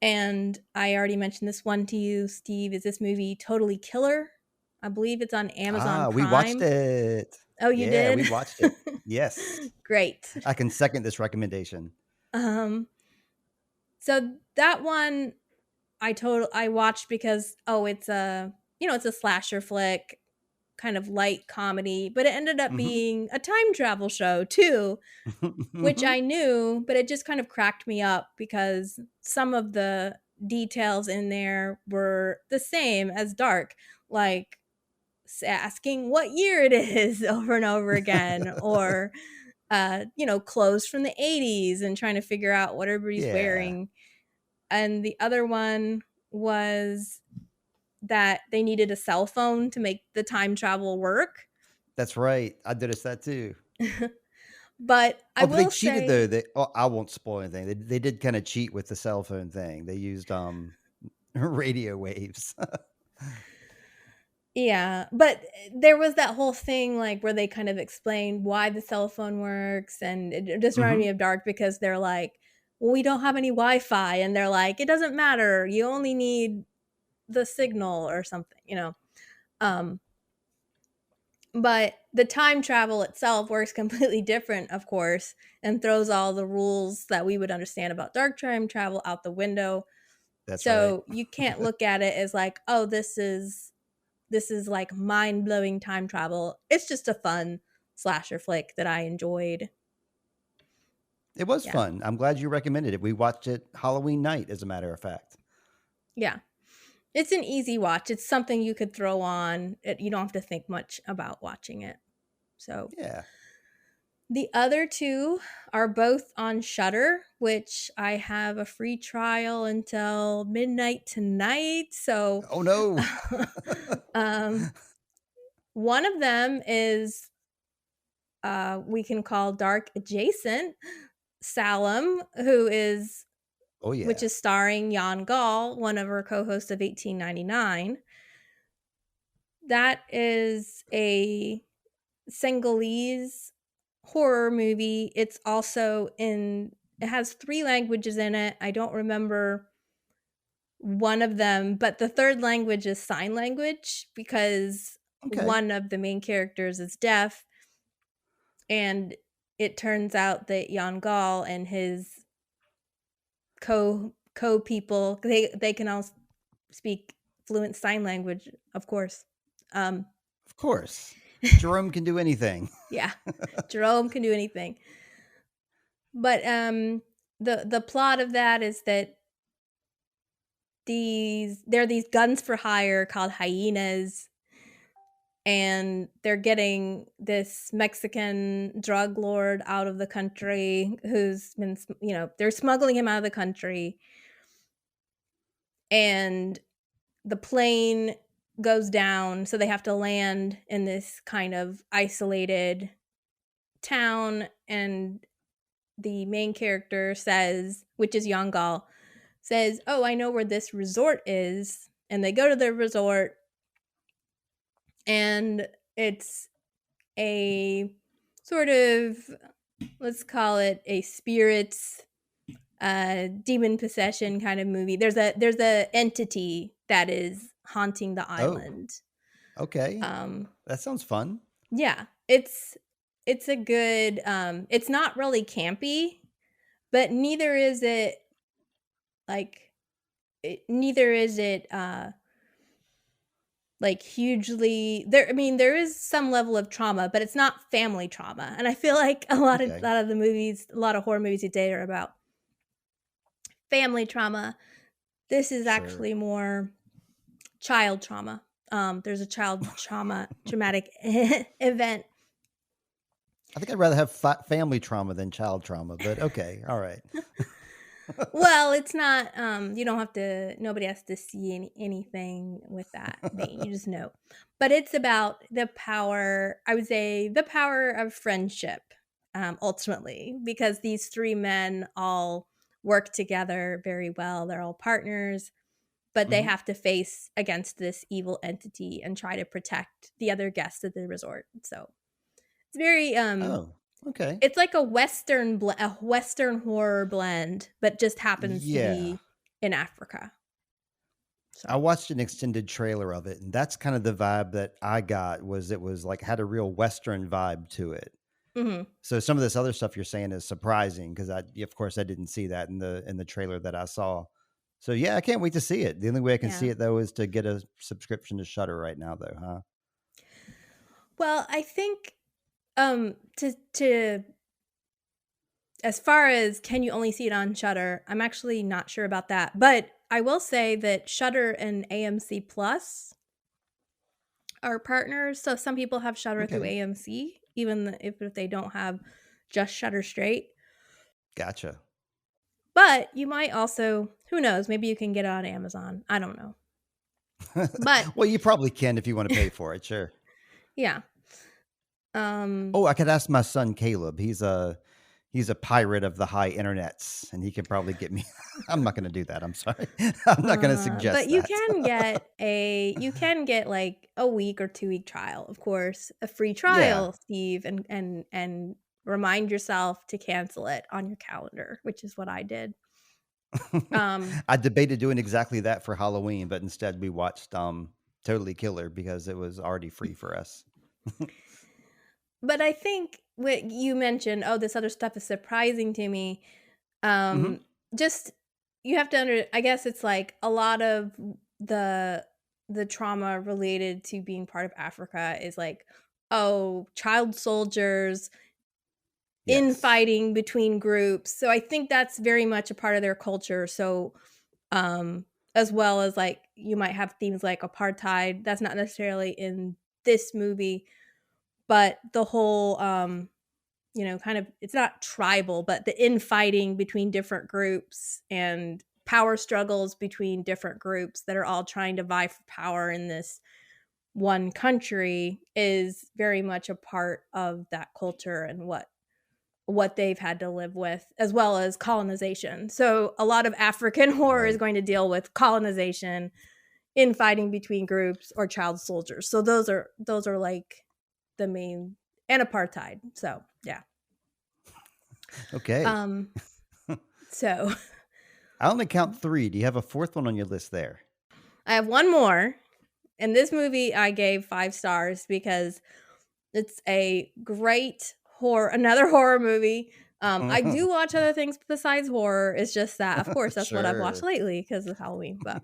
and I already mentioned this one to you, Steve, is this movie Totally Killer. I believe it's on Amazon Ah, we watched Prime. it. Oh, you Yeah, did? we watched it. Yes. Great. I can second this recommendation. Um, so that one I watched because, oh, it's a slasher flick, kind of light comedy, but it ended up Mhm. being a time travel show too, which Mhm. I knew, but it just kind of cracked me up because some of the details in there were the same as Dark, like asking what year it is over and over again, or clothes from the 80s and trying to figure out what everybody's Yeah, wearing. And the other one was that they needed a cell phone to make the time travel work. that's right. I noticed that too. But I Oh, but they will cheated though. say, I won't spoil anything. They did kinda cheat with the cell phone thing. They used, radio waves. yeah, but there was that whole thing like where they kind of explained why the cell phone works, and it just reminded me Mhm. of Dark because they're like, well, we don't have any Wi-Fi, and they're like, it doesn't matter, you only need the signal or something. Um, but the time travel itself works completely different, of course, and throws all the rules that we would understand about dark time travel out the window. That's right. So you can't look at it as like, oh, this is like mind-blowing time travel. It's just a fun slasher flick that I enjoyed. It was Yeah. fun. I'm glad you recommended it. We watched it Halloween night, as a matter of fact. Yeah. It's an easy watch. It's something you could throw on. You don't have to think much about watching it. So Yeah. the other two are both on Shudder, which I have a free trial until midnight tonight. So Oh, no. um One of them is we can call dark adjacent Salem, Oh, which yeah. is starring Jan Gall, one of our co-hosts of 1899. That is a Senegalese horror movie. It's also it has 3 languages in it. I don't remember one of them, but the third language is sign language because Okay. one of the main characters is deaf, and it turns out that Jan Gall and his co people, they can all speak fluent sign language, of course. Of course. Jerome can do anything. Yeah, Jerome can do anything. But the plot of that is that there are these guns for hire called hyenas, and they're getting this Mexican drug lord out of the country who's been, they're smuggling him out of the country, and the plane goes down, so they have to land in this kind of isolated town, and the main character says, which is Yangal, says, "Oh, I know where this resort is." And they go to the resort, and it's a sort of, let's call it a spirits demon possession kind of movie. There's a entity that is haunting the Oh, island. okay. Um That sounds fun. yeah, it's a good it's not really campy, but like neither is it like hugely there. I mean, there is some level of trauma, but it's not family trauma. And I feel like Okay. a lot of horror movies today are about family trauma. This is Sure. actually more child trauma. There's a traumatic event. I think I'd rather have family trauma than child trauma, but okay. All right. Well, it's not, you don't have to, nobody has to see anything with that vein. You just know. But it's about the power, I would say, the power of friendship, ultimately, because these 3 men all work together very well. They're all partners, but they Mhm. have to face against this evil entity and try to protect the other guests at the resort. So it's very, Oh, okay. it's like a Western horror blend, but just happens to Yeah. be in Africa. I So, watched an extended trailer of it, and that's kind of the vibe that I got was it was like had a real Western vibe to it. mhm, So some of this other stuff you're saying is surprising because of course, I didn't see that in the trailer that I saw. So yeah, I can't wait to see it. The only way I can see yeah. it though is to get a subscription to Shutter right now, though, huh? Well, I think, to as far as can you only see it on Shudder, I'm actually not sure about that, but I will say that Shudder and AMC Plus are partners, so some people have Shudder through Okay, AMC, even if they don't have just Shudder straight. gotcha. But you might also, who knows, maybe you can get it on Amazon. I don't know. But Well, you probably can if you want to pay for it, sure. yeah. Um Oh, I could ask my son Caleb. He's a pirate of the high internets, and he could probably get me. I'm not going to do that. I'm sorry. I'm not going to but suggest that. you can get like a week or 2-week trial, of course, a free Yeah. trial, Steve, and remind yourself to cancel it on your calendar, which is what I did. Um, I debated doing exactly that for Halloween, but instead we watched Totally Killer because it was already free for us. but I think what you mentioned, oh, this other stuff is surprising to me. Mhm. Um, just you have to I guess it's like a lot of the the trauma related to being part of Africa is like, oh, child soldiers, Yes. infighting between groups. So I think that's very much a part of their culture. So um as well as like you might have themes like apartheid. That's not necessarily in this movie, but the whole kind of, it's not tribal, but the infighting between different groups and power struggles between different groups that are all trying to vie for power in this one country is very much a part of that culture and what they've had to live with, as well as colonization. So a lot of African horror is Right. going to deal with colonization, infighting between groups, or child soldiers. So those are like the main, and apartheid. So yeah. Okay. Um so I only count 3. Do you have a 4th one on your list there? I have one more. And this movie I gave 5 stars because it's a great another horror movie. I do watch other things besides horror. It's just that, of course, that's what I've watched Sure. lately because of Halloween. But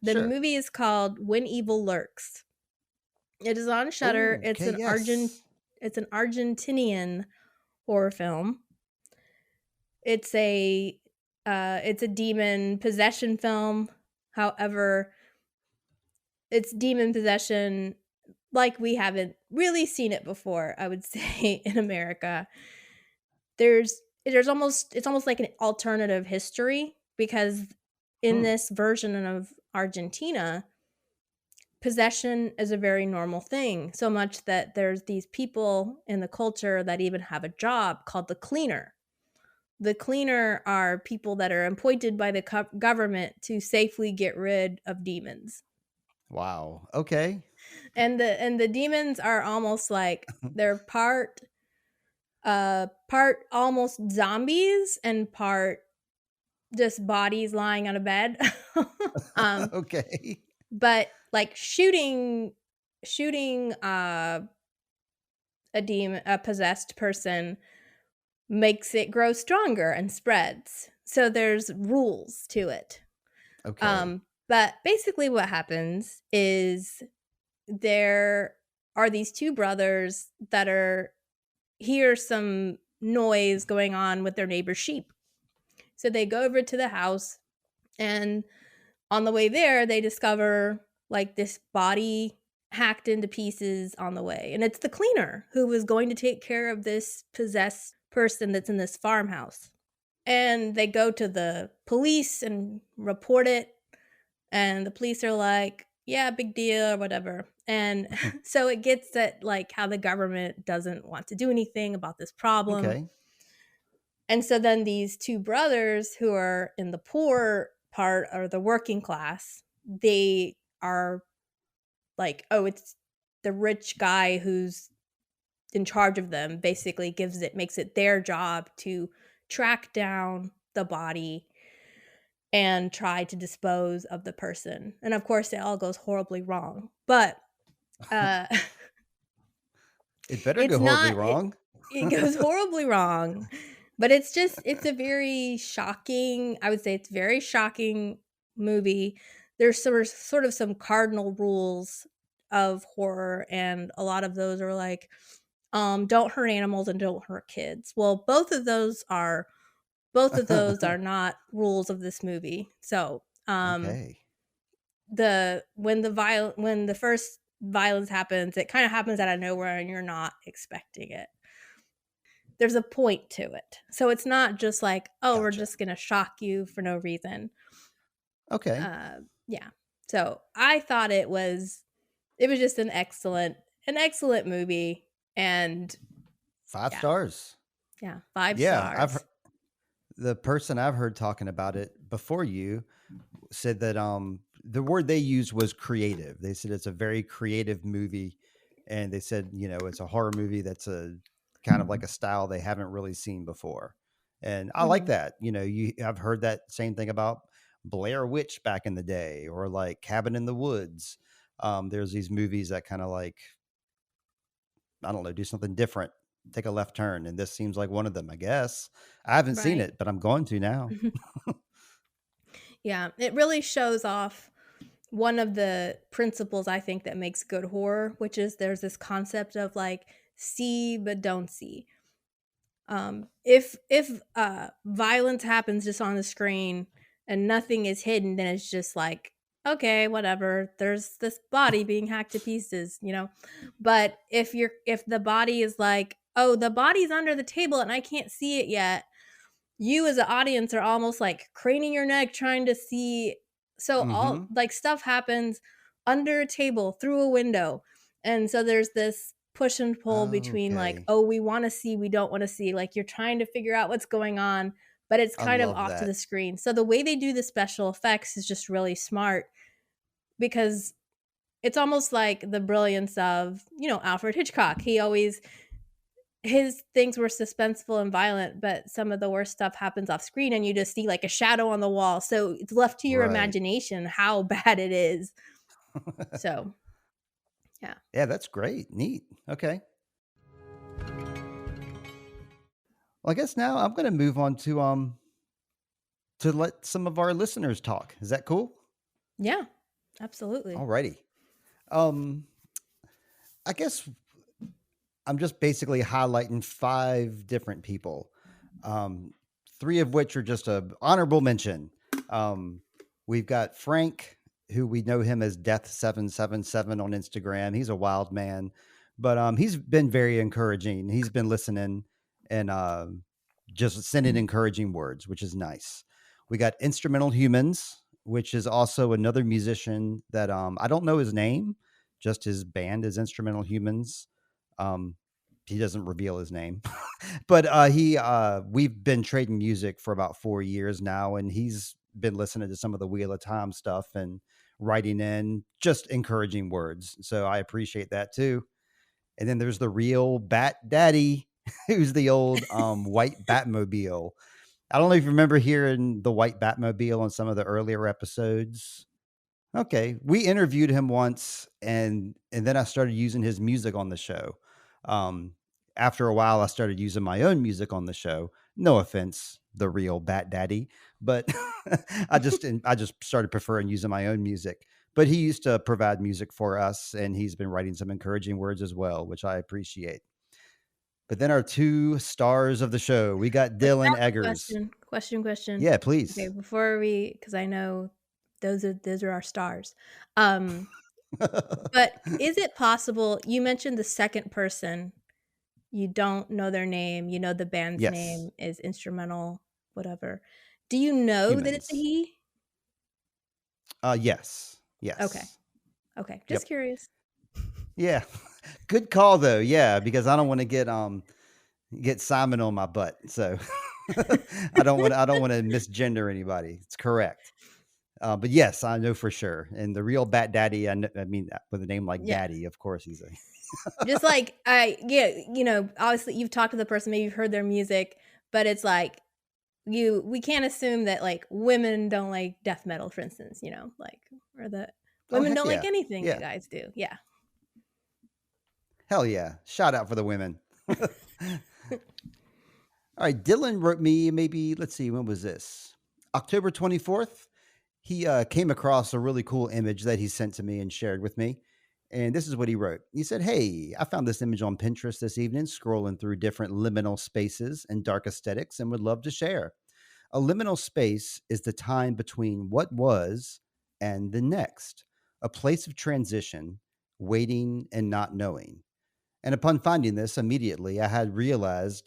the Sure. movie is called When Evil Lurks. It is on Shutter. Oh, okay, yes. It's an Argentinian horror film. It's a demon possession film. However, it's demon possession like we haven't really seen it before, I would say, in America. There's almost it's almost like an alternative history because in Hmm. this version of Argentina, possession is a very normal thing, so much that there's these people in the culture that even have a job called the cleaner. The cleaner are people that are appointed by the government to safely get rid of demons. Wow. Okay. And the demons are almost like they're part almost zombies and part just bodies lying on a bed. um Okay. but like shooting a possessed person makes it grow stronger and spreads. So there's rules to it. Okay. But basically what happens is there are these two brothers that are hear some noise going on with their neighbor's sheep. So they go over to the house, and on the way there, they discover like this body hacked into pieces on the way. And it's the cleaner who was going to take care of this possessed person that's in this farmhouse. And they go to the police and report it. And the police are like, yeah, big deal or whatever. And so it gets at like how the government doesn't want to do anything about this problem. Okay. And so then these two brothers who are in the poor part or the working class, they are like, oh, it's the rich guy who's in charge of them basically makes it their job to track down the body and try to dispose of the person. And of course, it all goes horribly wrong. But uh, It better it's go horribly not, wrong. it goes horribly wrong. But it's a very shocking, I would say it's very shocking movie. There's sort of some cardinal rules of horror, and a lot of those are like, don't hurt animals and don't hurt kids. Well, both of those are not rules of this movie. So, Okay. when the first violence happens, it kind of happens out of nowhere and you're not expecting it. There's a point to it. So it's not just like, oh, we're Gotcha. just going to shock you for no reason. Okay. Yeah. So I thought it was just an excellent movie, and 5 yeah. stars. Yeah, 5 Yeah, stars. the person I've heard talking about it before you said that the word they used was creative. They said it's a very creative movie, and they said, it's a horror movie that's a kind of like a style they haven't really seen before. And I like Mhm. that. I've heard that same thing about Blair Witch back in the day, or like Cabin in the Woods. There's these movies that kind of like, I don't know, do something different, take a left turn, and this seems like one of them, I guess. I haven't seen Right. it, but I'm going to now. Yeah, it really shows off one of the principles I think that makes good horror, which is there's this concept of like see but don't see. If violence happens just on the screen and nothing is hidden, then it's just like, okay, whatever. There's this body being hacked to pieces. But if the body is like, oh, the body's under the table and I can't see it yet, you as an audience are almost like craning your neck trying to see. So all Mhm. like stuff happens, under a table, through a window. And so there's this push and pull between like, Okay. oh, we want to see, we don't want to see. Like you're trying to figure out what's going on, but it's I kind of love off to that. the screen. So the way they do the special effects is just really smart because it's almost like the brilliance of, Alfred Hitchcock. He always his things were suspenseful and violent, but some of the worst stuff happens off screen and you just see like a shadow on the wall. So it's left to your Right. imagination how bad it is. So, yeah. Yeah, that's great. Neat. Okay. Well, I guess now I'm going to move on to let some of our listeners talk. Is that cool? Yeah. Absolutely. Alrighty. Um, I guess I'm just basically highlighting 5 different people, um, 3 of which are just a honorable mention. Um, we've got Frank, who we know him as Death777 on Instagram. He's a wild man, but he's been very encouraging. He's been listening and just sending encouraging words, which is nice. We got Instrumental Humans, which is also another musician that I don't know his name, just his band is Instrumental Humans. Um, he doesn't reveal his name, but he we've been trading music for about 4 years now, and he's been listening to some of the Wheel of Time stuff and writing in just encouraging words. So I appreciate that too. And then there's the real Bat Daddy, who's the old white Batmobile. I don't know if you remember hearing the white Batmobile on some of the earlier episodes. Okay, we interviewed him once, and then I started using his music on the show. Um, After a while, I started using my own music on the show. No offense, the real Bat Daddy, but I just started preferring using my own music. But he used to provide music for us, and he's been writing some encouraging words as well, which I appreciate. But then our 2 stars of the show, we got Wait, I Dylan have a Eggers. question. Yeah, Okay, please. before we, because I know those are our stars. Um, but is it possible you mentioned the second person, you don't know their name, you know the band's Yes, name is Instrumental, whatever. Do you know that it's a humans. he? Yes, Okay. yes. Okay, just Yep. curious. Yeah. Good call though. Yeah, because I don't want to get Simon on my butt. So I don't want to misgender anybody. It's correct. But yes, I know for sure. And the real Bat Daddy, I mean, with a name like Yeah. Daddy, of course he's a Just like yeah, obviously you've talked to the person, maybe you've heard their music, but it's like we can't assume that like women don't like death metal, for instance, like or that Oh women heck don't like yeah. anything you Yeah. guys do. Yeah. Hell yeah. Shout out for the women. All right, Dylan wrote me maybe, let's see, when was this? October 24th. He came across a really cool image that he sent to me and shared with me. And this is what he wrote. He said, "Hey, I found this image on Pinterest this evening, scrolling through different liminal spaces and dark aesthetics, and would love to share. A liminal space is the time between what was and the next, a place of transition, waiting and not knowing. And upon finding this, immediately I had related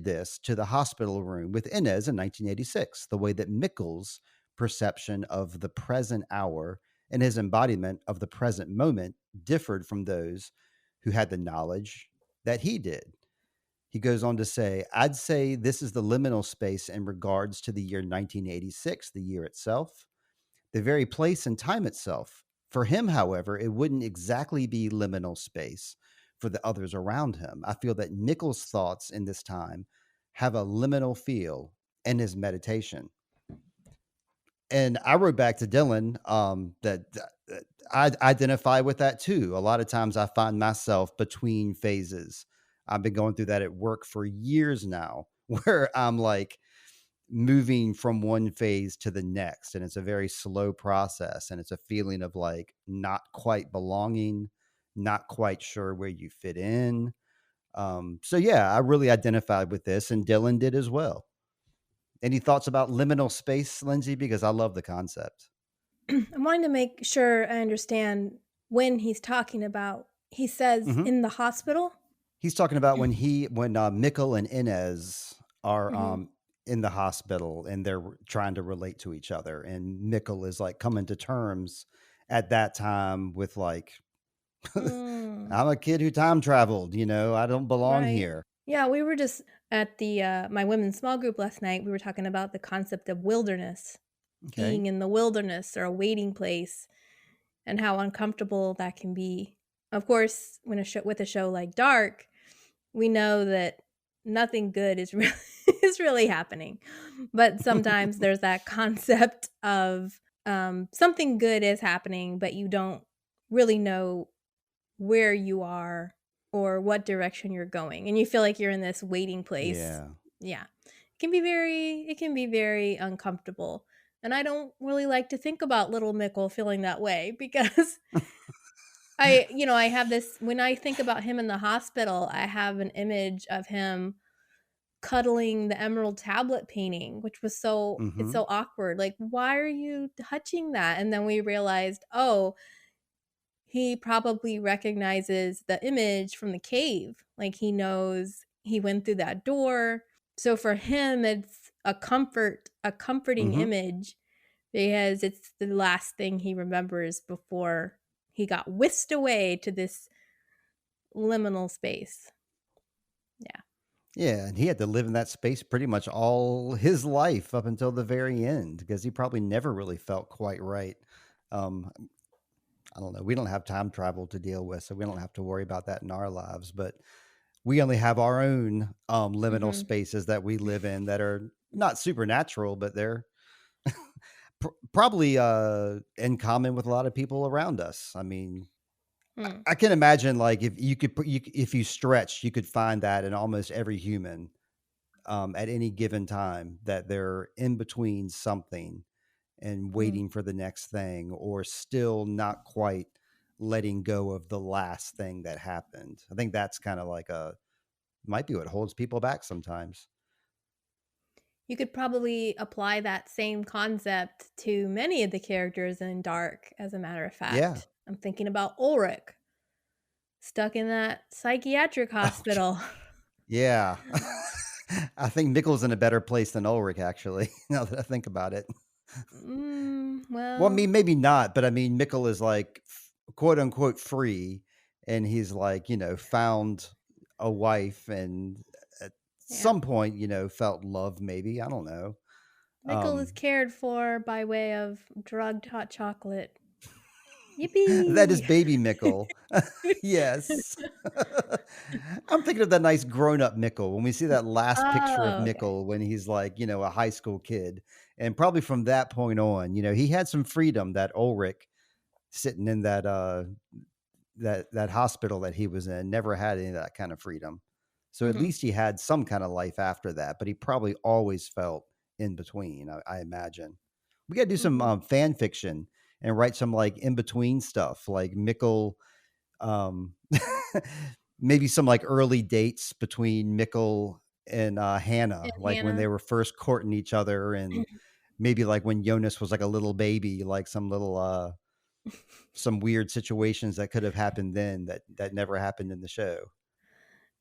this to the hospital room with Inez in 1986, the way that Mikkel's perception of the present hour and his embodiment of the present moment differed from those who had the knowledge that he did. He goes on to say, I'd say this is the liminal space in regards to the year 1986, the year itself, the very place and time itself. For him, however, it wouldn't exactly be liminal space for the others around him. I feel that Nichols' thoughts in this time have a liminal feel in his meditation. And I wrote back to Dylan that I identify with that too. A lot of times I find myself between phases. I've been going through that at work for years now, where I'm like, moving from one phase to the next, and it's a very slow process, and it's a feeling of like not quite belonging, not quite sure where you fit in. So yeah, I really identified with this, and Dylan did as well. Any thoughts about liminal space, Lindsay? Because I love the concept. I'm wanting to make sure I understand when he's talking about. He says Hmm. in the hospital. He's talking about when Mikkel and Inez are Hmm. in the hospital and they're trying to relate to each other, and Mikkel is like coming to terms at that time with like, Mm, I'm a kid who time traveled, I don't belong right. here. Yeah, we were just at the, my women's small group last night, we were talking about the concept of wilderness, Okay. being in the wilderness or a waiting place, and how uncomfortable that can be. Of course, when a show like Dark, we know that nothing good is really is really happening. But sometimes there's that concept of, something good is happening, but you don't really know where you are or what direction you're going, and you feel like you're in this waiting place. Yeah. Yeah. It can be very uncomfortable, and I don't really like to think about little Mickle feeling that way because I have this when I think about him in the hospital, I have an image of him cuddling the emerald tablet painting, which was it's Mhm. so awkward. Like, "Why are you touching that?" And then we realized, "Oh, he probably recognizes the image from the cave. Like, he knows he went through that door." So for him, it's a comforting Mhm. image because it's the last thing he remembers before he got whisked away to this liminal space. Yeah. Yeah, and he had to live in that space pretty much all his life up until the very end because he probably never really felt quite right. Um, I don't know. We don't have time travel to deal with, so we don't have to worry about that in our lives. But we only have our own liminal Mhm. spaces that we live in that are not supernatural, but they're probably in common with a lot of people around us. I mean, Mm, I can imagine like if you could if you stretch, you could find that in almost every human at any given time that they're in between something and mm. waiting for the next thing or still not quite letting go of the last thing that happened. I think that's kind of like a might be what holds people back sometimes. You could probably apply that same concept to many of the characters in Dark, as a matter of Yeah. fact. I'm thinking about Ulrich, stuck in that psychiatric Oh, hospital. yeah. I think Mikkel's in a better place than Ulrich, actually, now that I think about it. Well, I Well, mean, maybe not, but I mean, Mikkel is like quote unquote free, and he's like, found a wife and at yeah. some point, felt love, maybe. I don't know. Mikkel is Um, cared for by way of drugged hot chocolate. that is Yippee! baby Mikkel. Yes. I'm thinking of that nice grown up Mikkel when we see that last picture of Oh, okay. Mikkel when he's like, a high school kid. And probably from that point on, he had some freedom that Ulrich sitting in that hospital that he was in never had any of that kind of freedom. So at Mhm, least he had some kind of life after that, but he probably always felt in between, I imagine. We got to do some mhm. fan fiction and write some like in between stuff, like Mikkel, um, maybe some like early dates between Mikkel and And Hannah, like when they Hannah. were first courting each other, and maybe like when Jonas was like a little baby, like some weird situations that could have happened then that never happened in the show.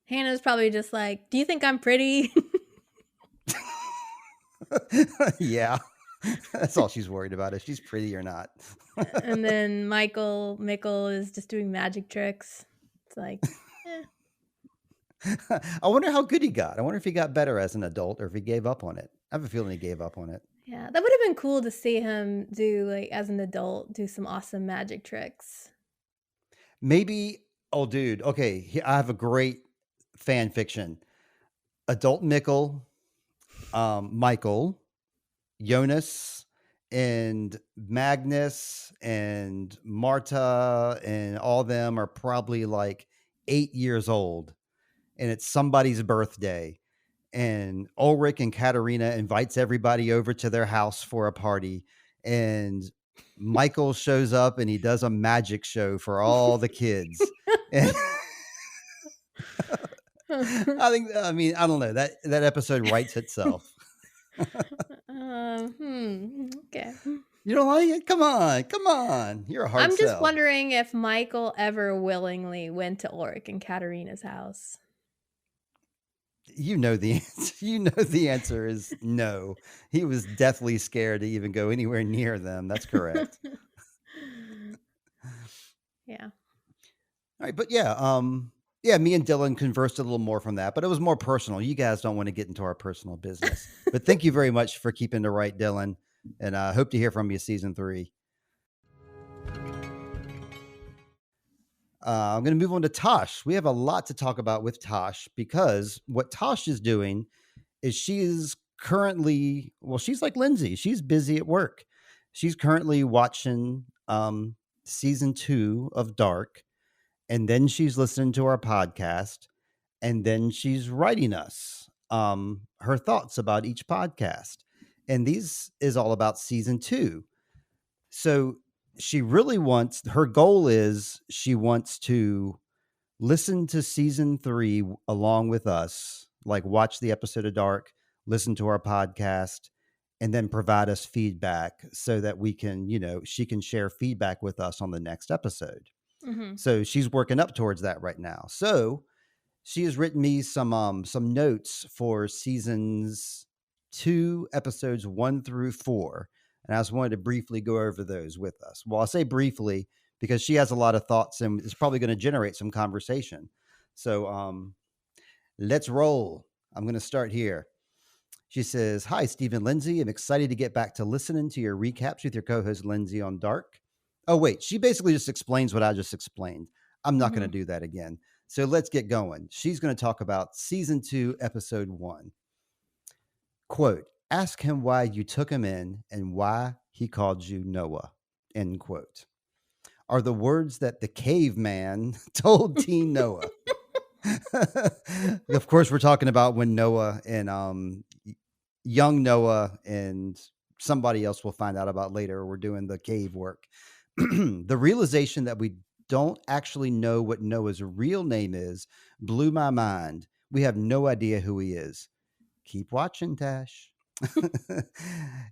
Hannah's probably just like, "Do you think I'm pretty?" Yeah. That's all she's worried about, if she's pretty or not. And then Mikkel is just doing magic tricks. It's like, eh. I wonder how good he got. I wonder if he got better as an adult or if he gave up on it. I have a feeling he gave up on it. Yeah, that would have been cool to see him do, like, as an adult, do some awesome magic tricks. Maybe oh, dude, okay, I have a great fan fiction. Adult Michael, Jonas, and Magnus, and Marta, and all them are probably, like, 8 years old, and it's somebody's birthday, and Ulrich and Katerina invites everybody over to their house for a party, and Michael shows up, and he does a magic show for all the kids, and I mean, I don't know, that episode writes itself. Okay. You don't like it? Come on, you're a hard I'm just sell. wondering if Michael ever willingly went to Ulrich and Katerina's house. You know the answer. You know the answer is no. He was deathly scared to even go anywhere near them. That's correct. Yeah. All right, but yeah, me and Dylan conversed a little more from that, but it was more personal. You guys don't want to get into our personal business. But thank you very much for keeping the right, Dylan, and I hope to hear from you season 3. I'm going to move on to Tosh. We have a lot to talk about with Tosh because what Tosh is doing is she is currently, well, she's like Lindsey. She's busy at work. She's currently watching season 2 of Dark, and then she's listening to our podcast, and then she's writing us her thoughts about each podcast. And these is all about season 2. So she really wants, her goal is she wants to listen to season 3 along with us, like watch the episode of Dark, listen to our podcast, and then provide us feedback so that we can, she can share feedback with us on the next episode. Mm-hmm. So she's working up towards that right now. So she has written me some notes for seasons 2, episodes 1 through 4, and I just wanted to briefly go over those with us. Well, I'll say briefly because she has a lot of thoughts and it's probably going to generate some conversation. So let's roll. I'm going to start here. She says, "Hi, Stephen Lindsey. I'm excited to get back to listening to your recaps with your co-host Lindsey on Dark." Oh, wait. She basically just explains what I just explained. I'm not going to Mm-hmm. do that again. So let's get going. She's going to talk about season 2, episode 1. Quote, "Ask him why you took him in and why he called you Noah." End quote. Are the words that the caveman told Teen Noah. Of course, we're talking about when Noah and young Noah and somebody else we'll find out about later. We're doing the cave work. The realization that we don't actually know what Noah's real name is blew my mind. We have no idea who he is. Keep watching, Tash.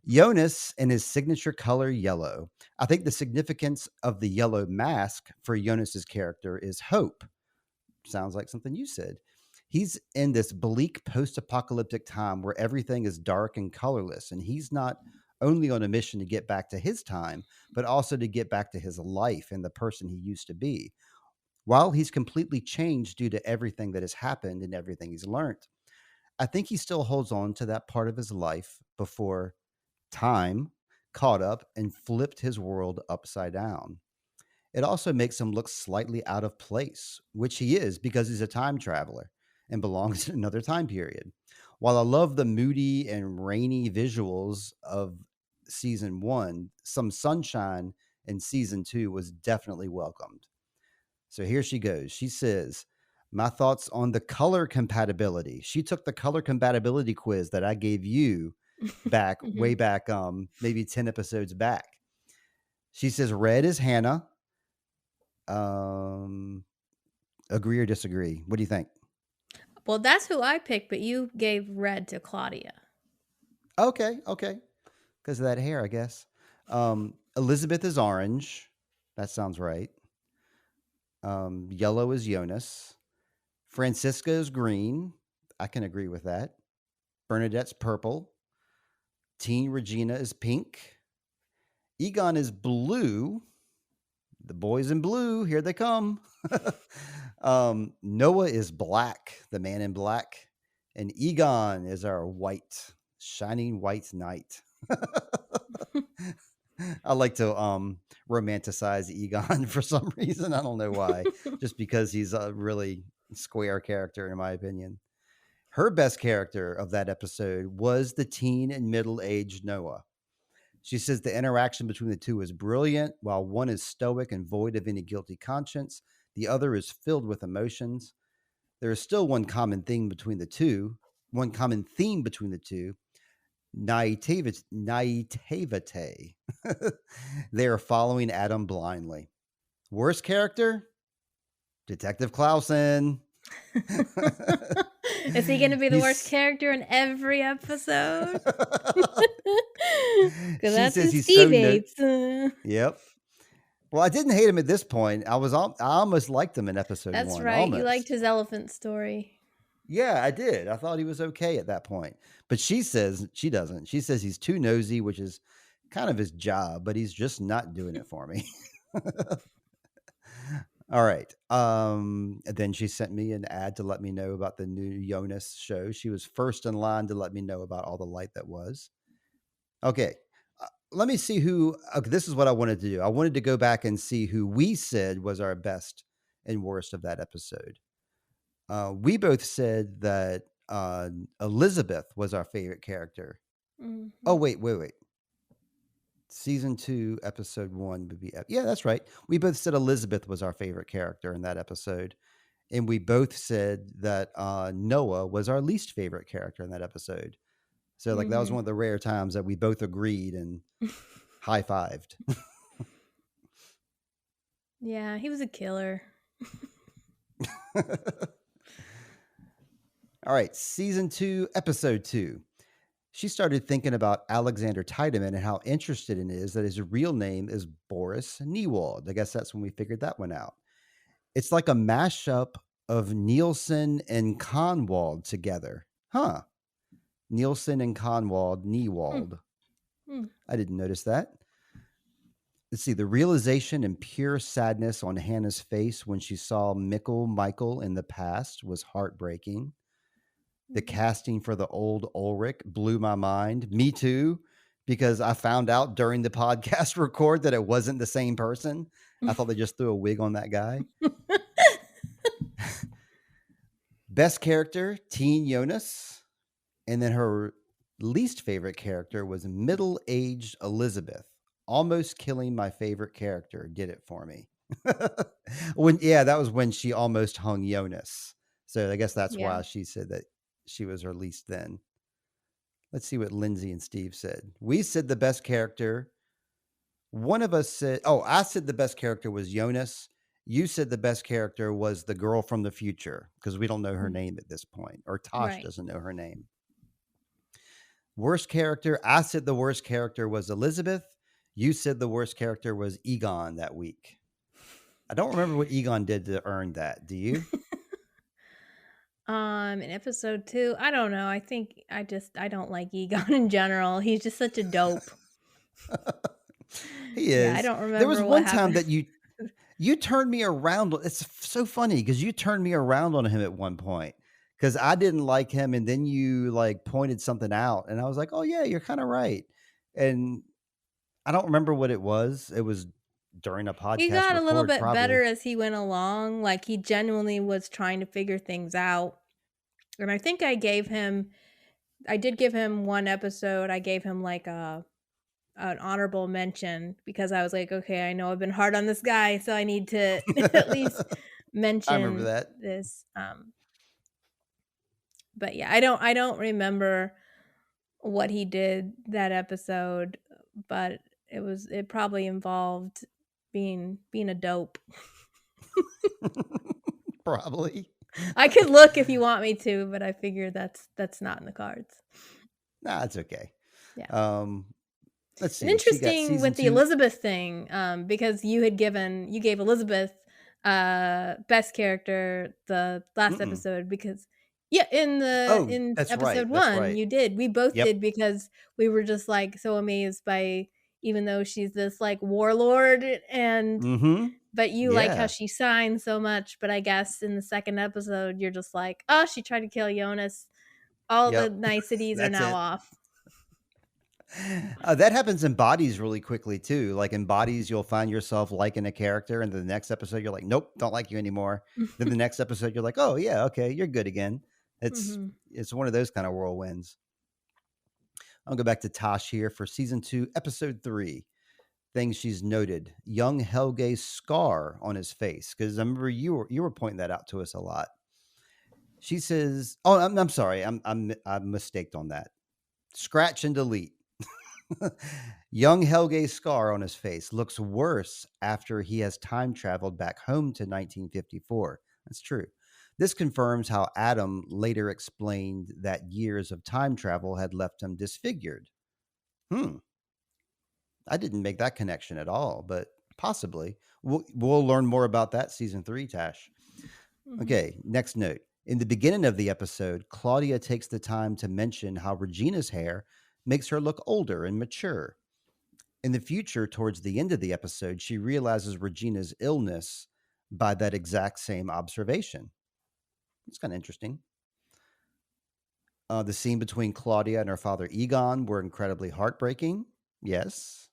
Jonas and his signature color yellow. I think the significance of the yellow mask for Jonas's character is hope. Sounds like something you said. He's in this bleak post-apocalyptic time where everything is dark and colorless, and he's not only on a mission to get back to his time, but also to get back to his life and the person he used to be. While he's completely changed due to everything that has happened and everything he's learned, I think he still holds on to that part of his life before time caught up and flipped his world upside down. It also makes him look slightly out of place, which he is because he's a time traveler and belongs in another time period. While I love the moody and rainy visuals of season 1, some sunshine in season 2 was definitely welcomed. So here she goes. She says, "My thoughts on the color compatibility." She took the color compatibility quiz that I gave you back, Mm-hmm. way back, maybe 10 episodes back. She says, "Red is Hannah." Um, Agree or disagree? What do you think? Well, that's who I picked, but you gave red to Claudia. Okay. Because of that hair, I guess. Elizabeth is orange. That sounds right. Yellow is Jonas. Francisca is green. I can agree with that. Bernadette's purple. Teen Regina is pink. Egon is blue. The boys in blue, here they come. Noah is black, the man in black. And Egon is our white, shining white knight. I like to romanticize Egon for some reason. I don't know why. Just because he's a really square character, in my opinion. Her best character of that episode was the teen and middle-aged Noah. She says the interaction between the two is brilliant. While one is stoic and void of any guilty conscience, the other is filled with emotions. There is still one common theme between the two. One common theme between the two: naivete. Naivete. They are following Adam blindly. Worst character? Detective Clausen. Is he going to be the worst He's. character in every episode? Because She that's says who he's Steve so hates. Yep. Well, I didn't hate him at this point. I almost liked him in episode That's 1, right. You liked almost. his elephant story. Yeah, I did. I thought he was okay at that point. But she says she doesn't. She says he's too nosy, which is kind of his job, but he's just not doing it for me. All right. Then she sent me an ad to let me know about the new Jonas show. She was first in line to let me know about all the light that was. Okay. Let me see who. Okay, this is what I wanted to do. I wanted to go back and see who we said was our best and worst of that episode. We both said that Elizabeth was our favorite character. Oh, Mhm. wait. Season 2, episode 1 would be. Yeah, that's right. We both said Elizabeth was our favorite character in that episode. And we both said that Noah was our least favorite character in that episode. So, like, that was one Mhm. of the rare times that we both agreed and high fived. Yeah, he was a killer. All right, season 2, episode 2. She started thinking about Alexander Tiedemann and how interested it is that his real name is Boris Niewald. I guess that's when we figured that one out. It's like a mashup of Nielsen and Conwald together. Huh. Nielsen and Conwald, Hmm. Niewald. Hmm. I didn't notice that. Let's see. The realization and pure sadness on Hannah's face when she saw Michael in the past was heartbreaking. The Mhm. casting for the old Ulrich blew my mind. Me too, because I found out during the podcast record that it wasn't the same person. I thought they just threw a wig on that guy. Best character, Teen Jonas. And then her least favorite character was middle aged Elizabeth. Almost killing my favorite character did it for me. That was when she almost hung Jonas. So I guess that's Yeah. why she said that she was her least then. Let's see what Lindsey and Steve said. We said the best character. One of us said, I said the best character was Jonas. You said the best character was the girl from the future because we don't know her Mm. name at this point, or Tosh Right. doesn't know her name. Worst character, I said the worst character was Elizabeth. You said the worst character was Egon that week. I don't remember what Egon did to earn that. Do you? In episode 2, I don't know. I think I don't like Egon in general. He's just such a dope. He Yeah, I is. don't There was remember what one time happened. that you turned me around. It's so funny because you turned me around on him at one point because I didn't like him, and then you like pointed something out, and I was like, "Oh yeah, you're kind of right." And I don't remember what it was. It was during a He podcast got a little record, bit better probably. as he went along, like, he genuinely was trying to figure things out, and I think I did give him one episode, I gave him, like, an honorable mention because I was like, "Okay, I know I've been hard on this guy, so I need to at least I remember mention that. this," but yeah, I don't remember what he did that episode, but it probably involved being a dope. Probably. I could look if you want me to, but I figure that's not in the cards. Nah, it's okay. Yeah. Um, let's And see. She got interesting season with the 2. Elizabeth thing, because you gave Elizabeth, best character the last Mm-mm. episode because yeah, Oh, in that's episode right. That's 1, right. you did. We both Yep. did because we were just, like, so amazed by even though she's this, like, warlord Mm-hmm. but you like how Yeah. she signed so much, but I guess in the 2nd episode, you're just like, "Oh, she tried to kill Jonas. All the Yep. niceties are That's now it. off." That happens in bodies really quickly too. Like in bodies, you'll find yourself liking a character, and then the next episode, you're like, "Nope, don't like you anymore." Then the next episode, you're like, "Oh yeah, okay, you're good again." It's Mhm. it's one of those kind of whirlwinds. I'll go back to Tosh here for season 2, episode 3. Things she's noted: young Helge's scar on his face. Because I remember you were pointing that out to us a lot. She says, "Oh, I'm sorry, I'm mistaked on that. Scratch and delete." Young Helge's scar on his face looks worse after he has time traveled back home to 1954. That's true. This confirms how Adam later explained that years of time travel had left him disfigured. Hmm. I didn't make that connection at all, but possibly. We'll learn more about that season 3, Tash. Mhm. Okay, next note. In the beginning of the episode, Claudia takes the time to mention how Regina's hair makes her look older and mature. In the future, towards the end of the episode, she realizes Regina's illness by that exact same observation. It's kind of interesting. The scene between Claudia and her father Egon were incredibly heartbreaking. Yes.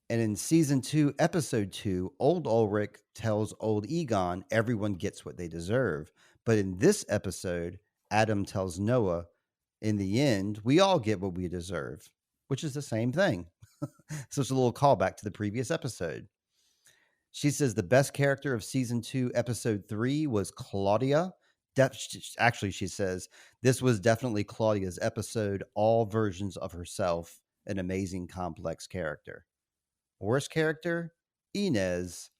And in season 2, episode 2, old Ulrich tells old Egon everyone gets what they deserve. But in this episode, Adam tells Noah, in the end, we all get what we deserve, which is the same thing. So it's a little callback to the previous episode. She says the best character of season 2, episode 3 was Claudia. Actually, she says this was definitely Claudia's episode, all versions of herself, an amazing, complex character. Worst character, Inez.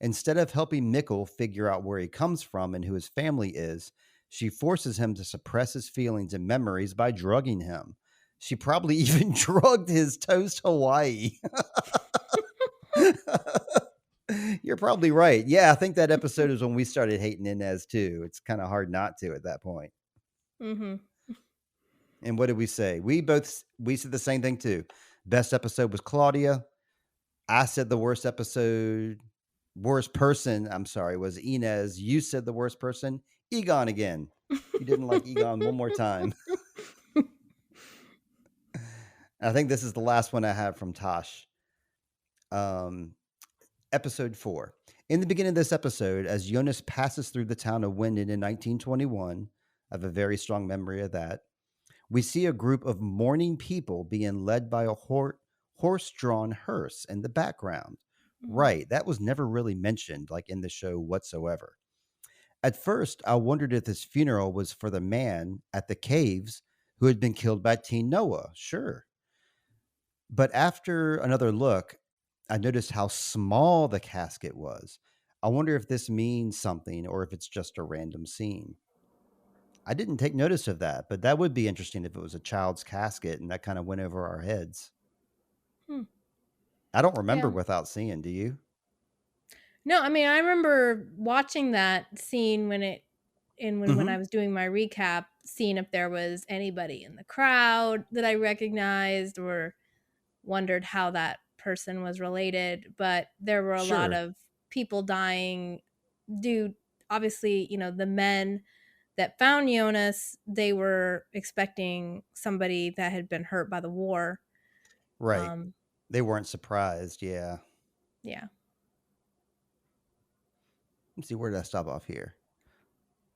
Instead of helping Mikkel figure out where he comes from and who his family is, she forces him to suppress his feelings and memories by drugging him. She probably even drugged his toast Hawaii. You're probably right. Yeah, I think that episode is when we started hating Inez too. It's kind of hard not to at that point. Mm-hmm. And what did we say? We said the same thing too. Best episode was Claudia. I said the worst person, I'm sorry, was Inez. You said the worst person, Egon again. You didn't like Egon one more time. I think this is the last one I have from Tosh. Episode 4. In the beginning of this episode, as Jonas passes through the town of Winden in 1921, I have a very strong memory of that. We see a group of mourning people being led by a horse-drawn hearse in the background. Right, that was never really mentioned like in the show whatsoever. At first, I wondered if this funeral was for the man at the caves who had been killed by Teen Noah. Sure. But after another look, I noticed how small the casket was. I wonder if this means something or if it's just a random scene. I didn't take notice of that, but that would be interesting if it was a child's casket and that kind of went over our heads. Hmm. I don't remember Yeah. without seeing. Do you? No, I mean, I remember watching that scene when I was doing my recap, seeing if there was anybody in the crowd that I recognized or wondered how that person was related. But there were a lot Sure. of people dying due, obviously, the men that found Jonas, they were expecting somebody that had been hurt by the war. Right. They weren't surprised. Yeah. Yeah. Let's see. Where did I stop off here?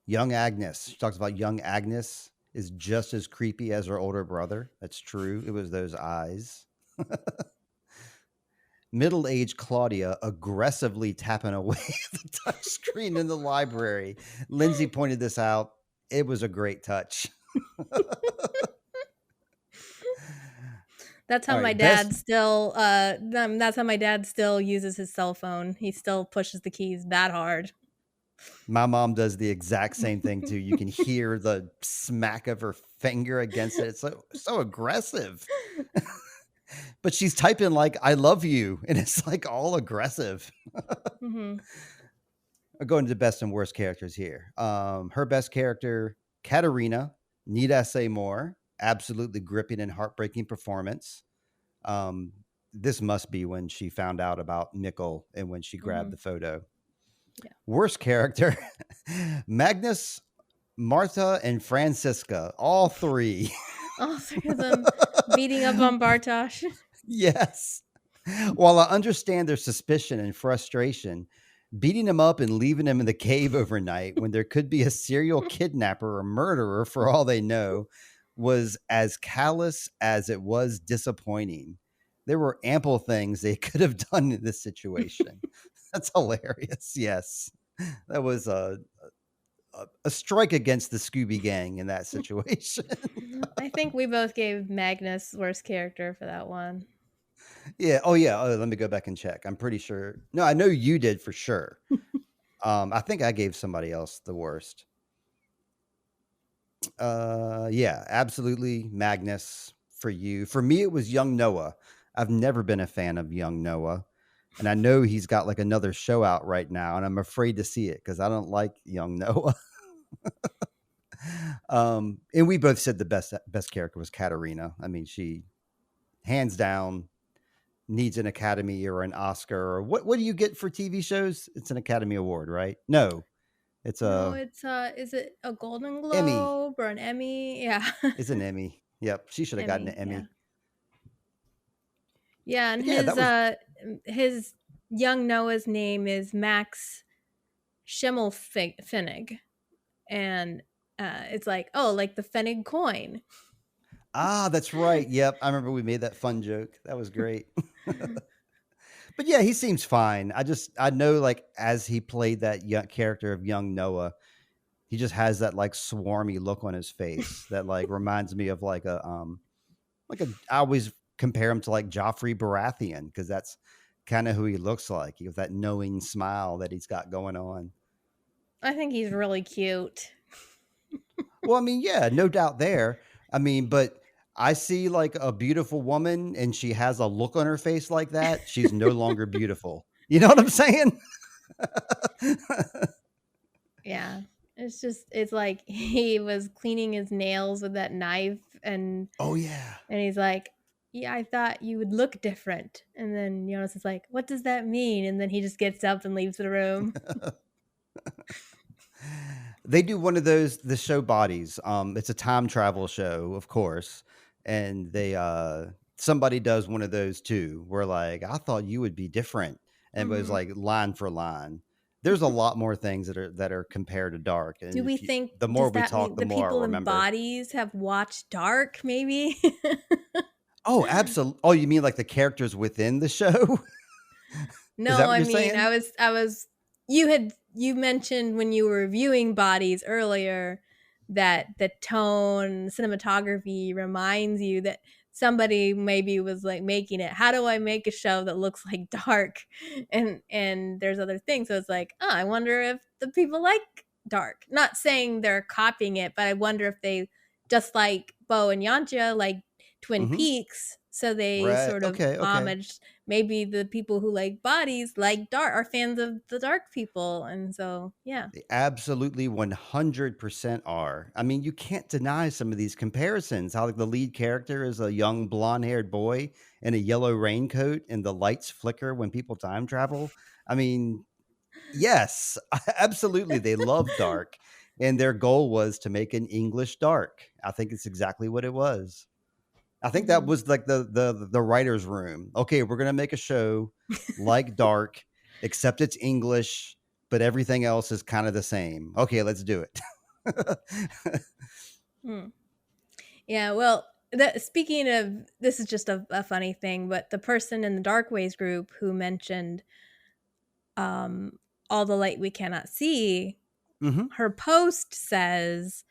Young Agnes. She talks about young Agnes is just as creepy as her older brother. That's true. It was those eyes. Middle-aged Claudia aggressively tapping away at the touch screen in the library. Lindsey pointed this out. It was a great touch. That's how my dad still that's how my dad still uses his cell phone. He still pushes the keys that hard. My mom does the exact same thing too. You can hear the smack of her finger against it. It's so aggressive. But she's typing like "I love you," and it's like all aggressive. Mm-hmm. I'll go into the best and worst characters here. Her best character, Katerina. Need I say more? Absolutely gripping and heartbreaking performance. This must be when she found out about Mikkel and when she grabbed the photo. Yeah. Worst character, Magnus, Martha, and Francisca. All three. All three of them beating up on Bartosz. Yes. While I understand their suspicion and frustration, beating him up and leaving him in the cave overnight when there could be a serial kidnapper or murderer for all they know was as callous as it was disappointing. There were ample things they could have done in this situation. That's hilarious. Yes. That was a strike against the Scooby Gang in that situation. I think we both gave Magnus worst character for that one. Yeah. Oh, yeah. Oh, let me go back and check. I'm pretty sure. No, I know you did for sure. I think I gave somebody else the worst. Yeah, absolutely. Magnus for you. For me, it was young Noah. I've never been a fan of young Noah. And I know he's got like another show out right now, and I'm afraid to see it because I don't like young Noah. And we both said the best character was Katerina. I mean, she hands down needs an Academy or an Oscar, or what do you get for TV shows? It's an Academy Award, right? No, it's No, a it's is it a Golden Emmy. Globe or an Emmy? Yeah. It's an Emmy. Yep, she should have gotten an Emmy, yeah. Emmy. Yeah, and But yeah, that was his young Noah's name is Max Schimmelfinnig, and it's like, oh, like the Pfennig coin. that's right. Yep, I remember we made that fun joke. That was great. But yeah, he seems fine. I know, like, as he played that young character of young Noah, he just has that like swarmy look on his face that like reminds me of I always compare him to like Joffrey Baratheon because that's kind of who he looks like with that knowing smile that he's got going on. I think he's really cute. Well, I mean, yeah, no doubt there. I mean, but I see like a beautiful woman and she has a look on her face like that. She's no longer beautiful. You know what I'm saying? Yeah. It's like he was cleaning his nails with that knife, Oh yeah. and he's like, yeah, I thought you would look different. And then Jonas is like, what does that mean? And then he just gets up and leaves the room. They do one of those the show Bodies. It's a time travel show, of course, and they somebody does one of those too. Where like I thought you would be different, and it was Mhm. like line for line. There's a lot more things that are compared to Dark, Do and we if you, think the more does we that talk, mean the the more I people in remember. Bodies have watched Dark, maybe? Oh, absolutely. Oh, you mean like the characters within the show? Is that No, what I you're mean, saying? you mentioned when you were reviewing Bodies earlier that the tone, cinematography reminds you that somebody maybe was like making it. How do I make a show that looks like Dark? And there's other things. So it's like, oh, I wonder if the people like Dark. Not saying they're copying it, but I wonder if they just like Bo and Yancha like Twin Mm-hmm. Peaks, so they Right. sort of Okay. Okay. homaged maybe the people who like Bodies like Dark are fans of the Dark people, and so yeah. They absolutely 100% are. I mean, you can't deny some of these comparisons. How like the lead character is a young blonde-haired boy in a yellow raincoat and the lights flicker when people time travel. I mean, yes, absolutely. They love Dark and their goal was to make an English Dark. I think it's exactly what it was. I think that Mhm. was like the writer's room. Okay, we're gonna make a show like Dark, except it's English, but everything else is kind of the same. Okay, let's do it. Hmm. Yeah, well, speaking of, this is just a funny thing, but the person in the Dark Ways group who mentioned um, All the Light We Cannot See, Hmm. her post says,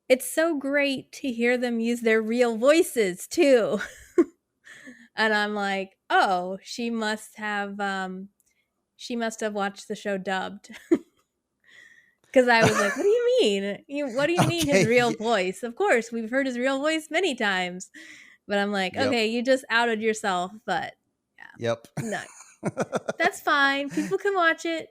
it's so great to hear them use their real voices too. And I'm like, oh, she must have watched the show dubbed. Because I was like, what do you mean? What do you mean his Okay. real voice? Of course, we've heard his real voice many times. But I'm like, Yep. okay, you just outed yourself, but yeah, Yep. no, that's fine. People can watch it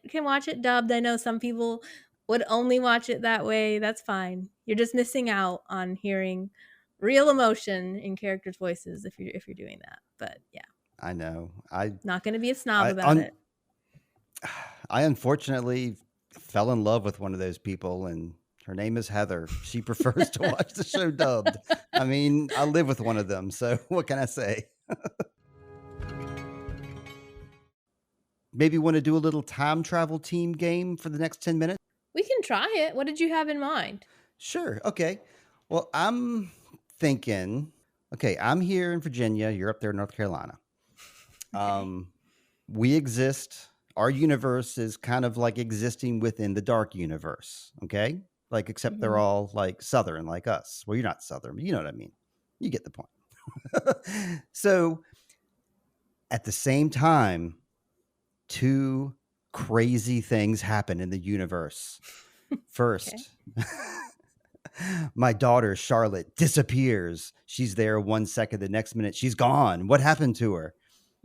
dubbed. I know some people would only watch it that way. That's fine. You're just missing out on hearing real emotion in characters' voices if you're doing that. But yeah, I know. not going to be a snob I about un, it. I unfortunately fell in love with one of those people, and her name is Heather. She prefers to watch the show dubbed. I mean, I live with one of them, so what can I say? Maybe want to do a little time travel team game for the next 10 minutes? We can try it. What did you have in mind? Sure. Okay. Well, I'm thinking, okay, I'm here in Virginia. You're up there in North Carolina. Okay. Um, we exist. Our universe is kind of like existing within the dark universe. Okay. Like, except they're Mm-hmm. all like Southern, like us. Well, you're not Southern, but you know what I mean. You get the point. So, at the same time, two crazy things happen in the universe. Okay. First, my daughter Charlotte disappears. She's there 1 second, the next minute she's gone. What happened to her?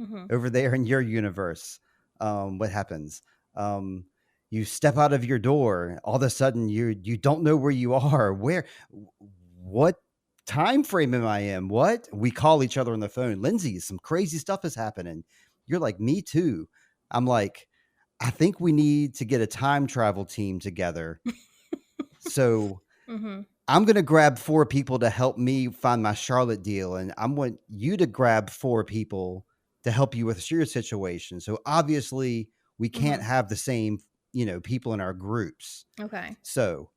Mm-hmm. Over there in your universe, what happens? Um, you step out of your door. All of a sudden, you don't know where you are. Where? What time frame am I in? What? We call each other on the phone. Lindsey, some crazy stuff is happening. You're like, me too. I'm like, I think we need to get a time travel team together. So Mhm. I'm going to grab 4 people to help me find my Charlotte deal. And I want you to grab 4 people to help you with your situation. So obviously we can't Mhm. have the same, people in our groups. Okay. So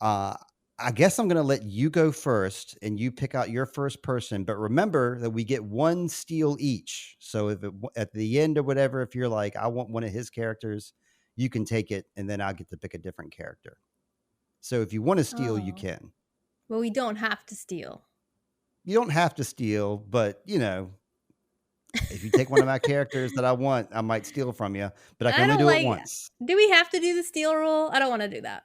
uh, I guess I'm going to let you go first and you pick out your first person. But remember that we get 1 steal each. So if at the end or whatever, if you're like, I want one of his characters, you can take it and then I'll get to pick a different character. So if you want to steal, you Oh. can. Well, we don't have to steal. You don't have to steal, but if you take one of my characters that I want, I might steal from you, but I can I only don't do it like once. Do we have to do the steal rule? I don't wanna do that.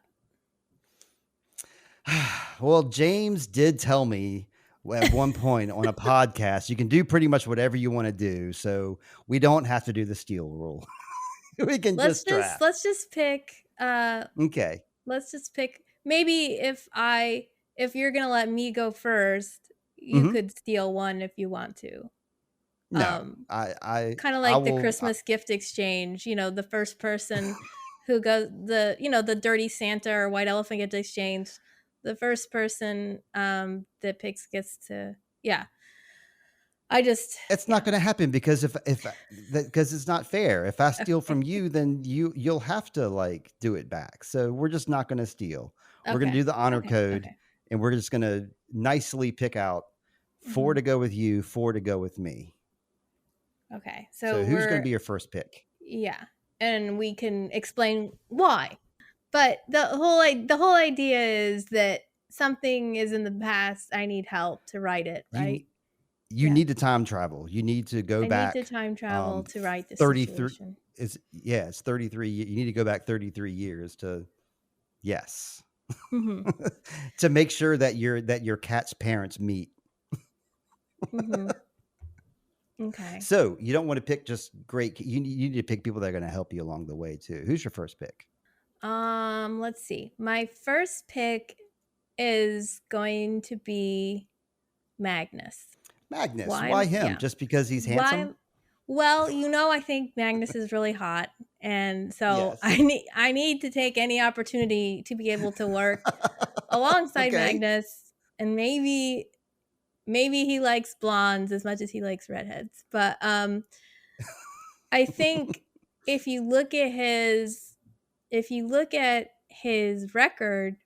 Well, James did tell me at one point on a podcast, you can do pretty much whatever you want to do. So we don't have to do the steal rule. We can just draft. Let's just pick, Okay. let's just pick maybe if you're gonna let me go first, you Hmm. could steal one if you want to. No, Um, Kinda I like the will. Christmas gift exchange, the first person who goes the dirty Santa or white elephant gift exchange, the first person, that picks gets to yeah. I just It's not yeah. gonna happen because if because it's not fair. If I steal Okay. from you, then you'll have to, like, do it back. So we're just not gonna steal. We're gonna Okay. do the honor Okay. code, Okay. and we're just gonna nicely pick out 4 Mhm. to go with you, 4 to go with me. Okay. So So who's gonna we're be your first pick? yeah, and we can explain why. But the whole idea is that something is in the past, I need help to write it, You right? you Yeah. need to time travel. You need to go I need to back, time travel to write the 33 situation. it's 33 you need to go back 33 years to yes. Mhm. To make sure that your cat's parents meet. Mhm. Okay. So, you don't wanna pick just great you need to pick people that are gonna help you along the way too. Who's your first pick? Let's see. My first pick is going to be Magnus. Magnus, Why? why him? Yeah. Just because he's handsome? Why? Well, I think Magnus is really hot, and so Yes. I need to take any opportunity to be able to work alongside Okay. Magnus, and maybe he likes blondes as much as he likes redheads. But I think if you look at his if you look at his record,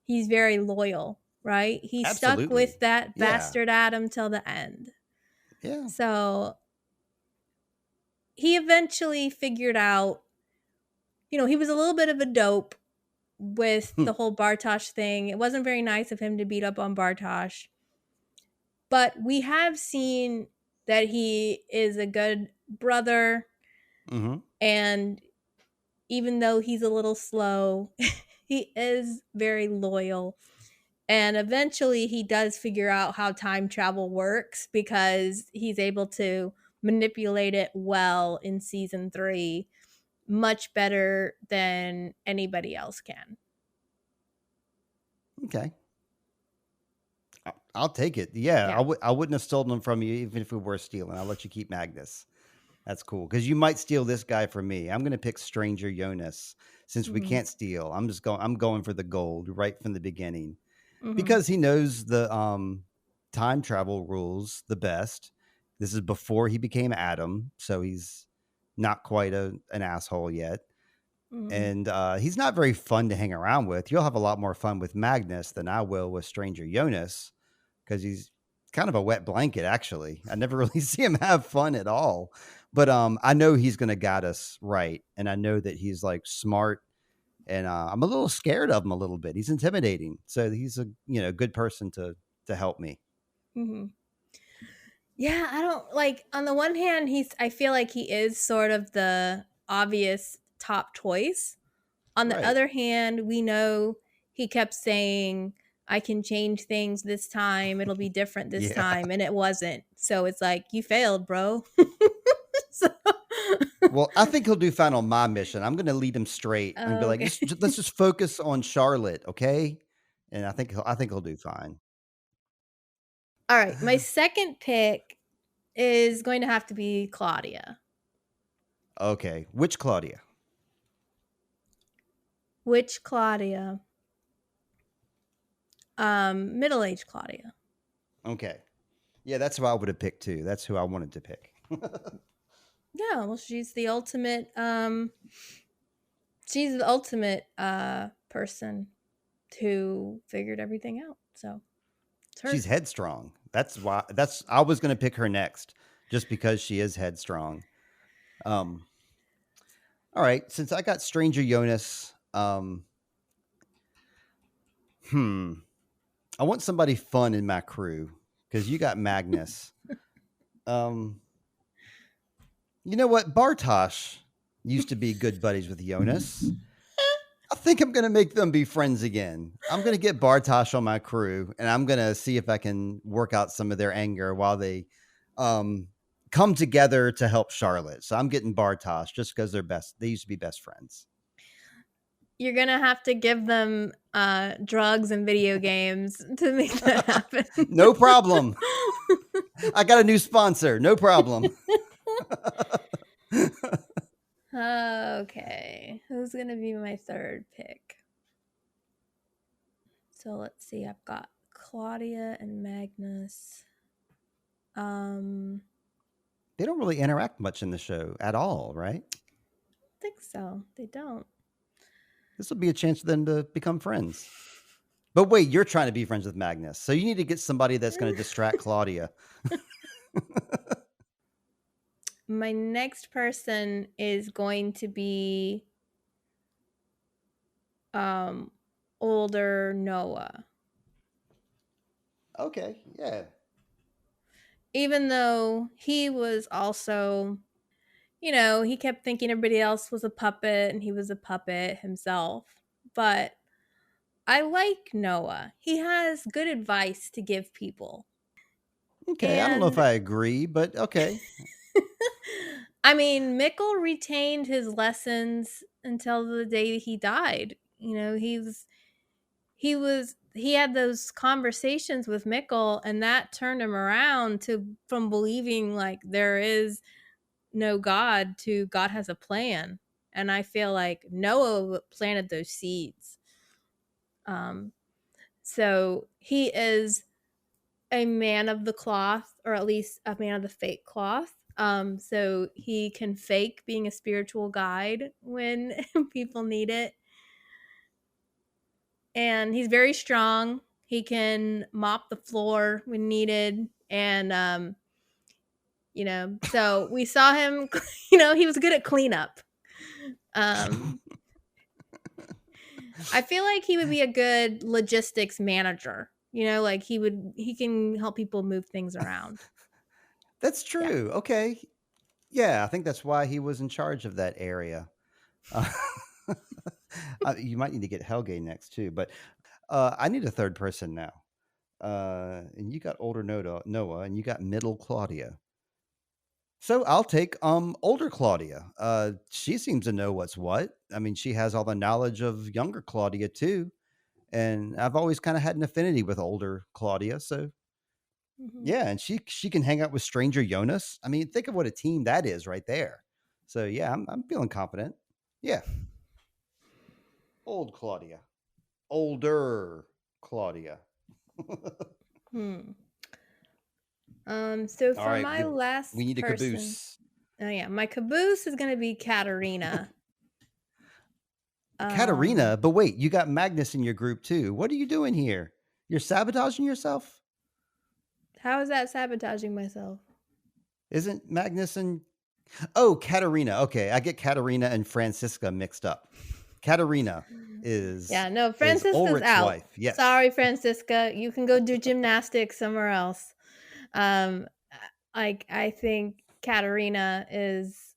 he's very loyal, right? He stuck with Absolutely. that Yeah. bastard Adam till the end. Yeah. So he eventually figured out, he was a little bit of a dope with Hmm. the whole Bartosh thing. It wasn't very nice of him to beat up on Bartosh, but we have seen that he is a good brother. Mhm. And even though he's a little slow, he is very loyal. And eventually he does figure out how time travel works because he's able to manipulate it well in season 3, much better than anybody else can. Okay. I'll take it. Yeah, Yeah. I wouldn't have stolen them from you even if we were stealing. I'll let you keep Magnus. That's cool because you might steal this guy from me. I'm gonna pick Stranger Jonas since we Mhm. can't steal. I'm going for the gold right from the beginning Mhm. because he knows the time travel rules the best. This is before he became Adam, so he's not quite an asshole yet. Mhm. And he's not very fun to hang around with. You'll have a lot more fun with Magnus than I will with Stranger Jonas because he's kind of a wet blanket. Actually, I never really see him have fun at all. But I know he's going to guide us right, and I know that he's like smart. And I'm a little scared of him a little bit. He's intimidating, so he's a good person to help me. Mhm. Yeah, I don't like on the one hand I feel like he is sort of the obvious top choice. On the Right? other hand, we know he kept saying, I can change things this time. It'll be different this Yeah. time. And it wasn't. So it's like, you failed, bro. So, Well, I think he'll do fine on my mission. I'm going to lead him straight and be like, okay. just let's just focus on Charlotte, okay? And I think he'll do fine. All right, my second pick is going to have to be Claudia. Okay, which Claudia? Which Claudia? Middle-aged Claudia. Okay. Yeah, that's who I would have picked too. That's who I wanted to pick. Yeah, well, she's the ultimate person who figured everything out. So it's She's her. headstrong. That's why I was going to pick her next just because she is headstrong. Um all right, since I got Stranger Jonas, hmm, I want somebody fun in my crew cuz you got Magnus. Um you know what? Bartosh used to be good buddies with Jonas. I think I'm going to make them be friends again. I'm going to get Bartosh on my crew and I'm going to see if I can work out some of their anger while they um, come together to help Charlotte. So I'm getting Bartosh just because they're best. They used to be best friends. You're gonna have to give them drugs and video games to make that happen. No problem. I got a new sponsor. No problem. Okay, who's gonna be my third pick? So let's see. I've got Claudia and Magnus. They don't really interact much in the show at all, right? I think so. They don't. This will be a chance for them to become friends. But wait, you're trying to be friends with Magnus. So you need to get somebody that's going to distract Claudia. My next person is going to be older Noah. Okay, yeah. Even though he was also, he kept thinking everybody else was a puppet and he was a puppet himself. But I like Noah. He has good advice to give people. Okay, I don't know if And I agree, but okay. I mean, Mikkel retained his lessons until the day he died. He had those conversations with Mikkel, and that turned him around from believing like there is no God to God has a plan. And I feel like Noah planted those seeds. So he is a man of the cloth, or at least a man of the fake cloth. So he can fake being a spiritual guide when people need it. And he's very strong. He can mop the floor when needed. And, so we saw him, he was good at cleanup. I feel like he would be a good logistics manager. Like he can help people move things around. That's Yeah. true. Okay. Yeah, I think that's why he was in charge of that area. Uh, you might need to get Helge next too, but I need a third person now. And you got older Noah, and you got middle Claudia. So I'll take older Claudia. She seems to know what's what. I mean, she has all the knowledge of younger Claudia too, and I've always kind of had an affinity with older Claudia. So Mm-hmm. yeah, and she can hang out with stranger Jonas. I mean, think of what a team that is right there. So yeah, I'm feeling confident. Yeah, old Claudia, older Claudia. Hmm. So All for right, my we last need a person, caboose. oh yeah, my caboose is gonna be Katarina. Um, Katarina, but wait, you got Magnus in your group too. What are you doing here? You're sabotaging yourself? how is that sabotaging myself? Isn't Magnus and oh, Katarina. Okay, I get Katarina and Francisca mixed up. Katarina Yeah, no, is Francisca's Ulrich's out. wife. Yes. Sorry, Francisca. You can go do gymnastics somewhere else. Um, like I think Katarina is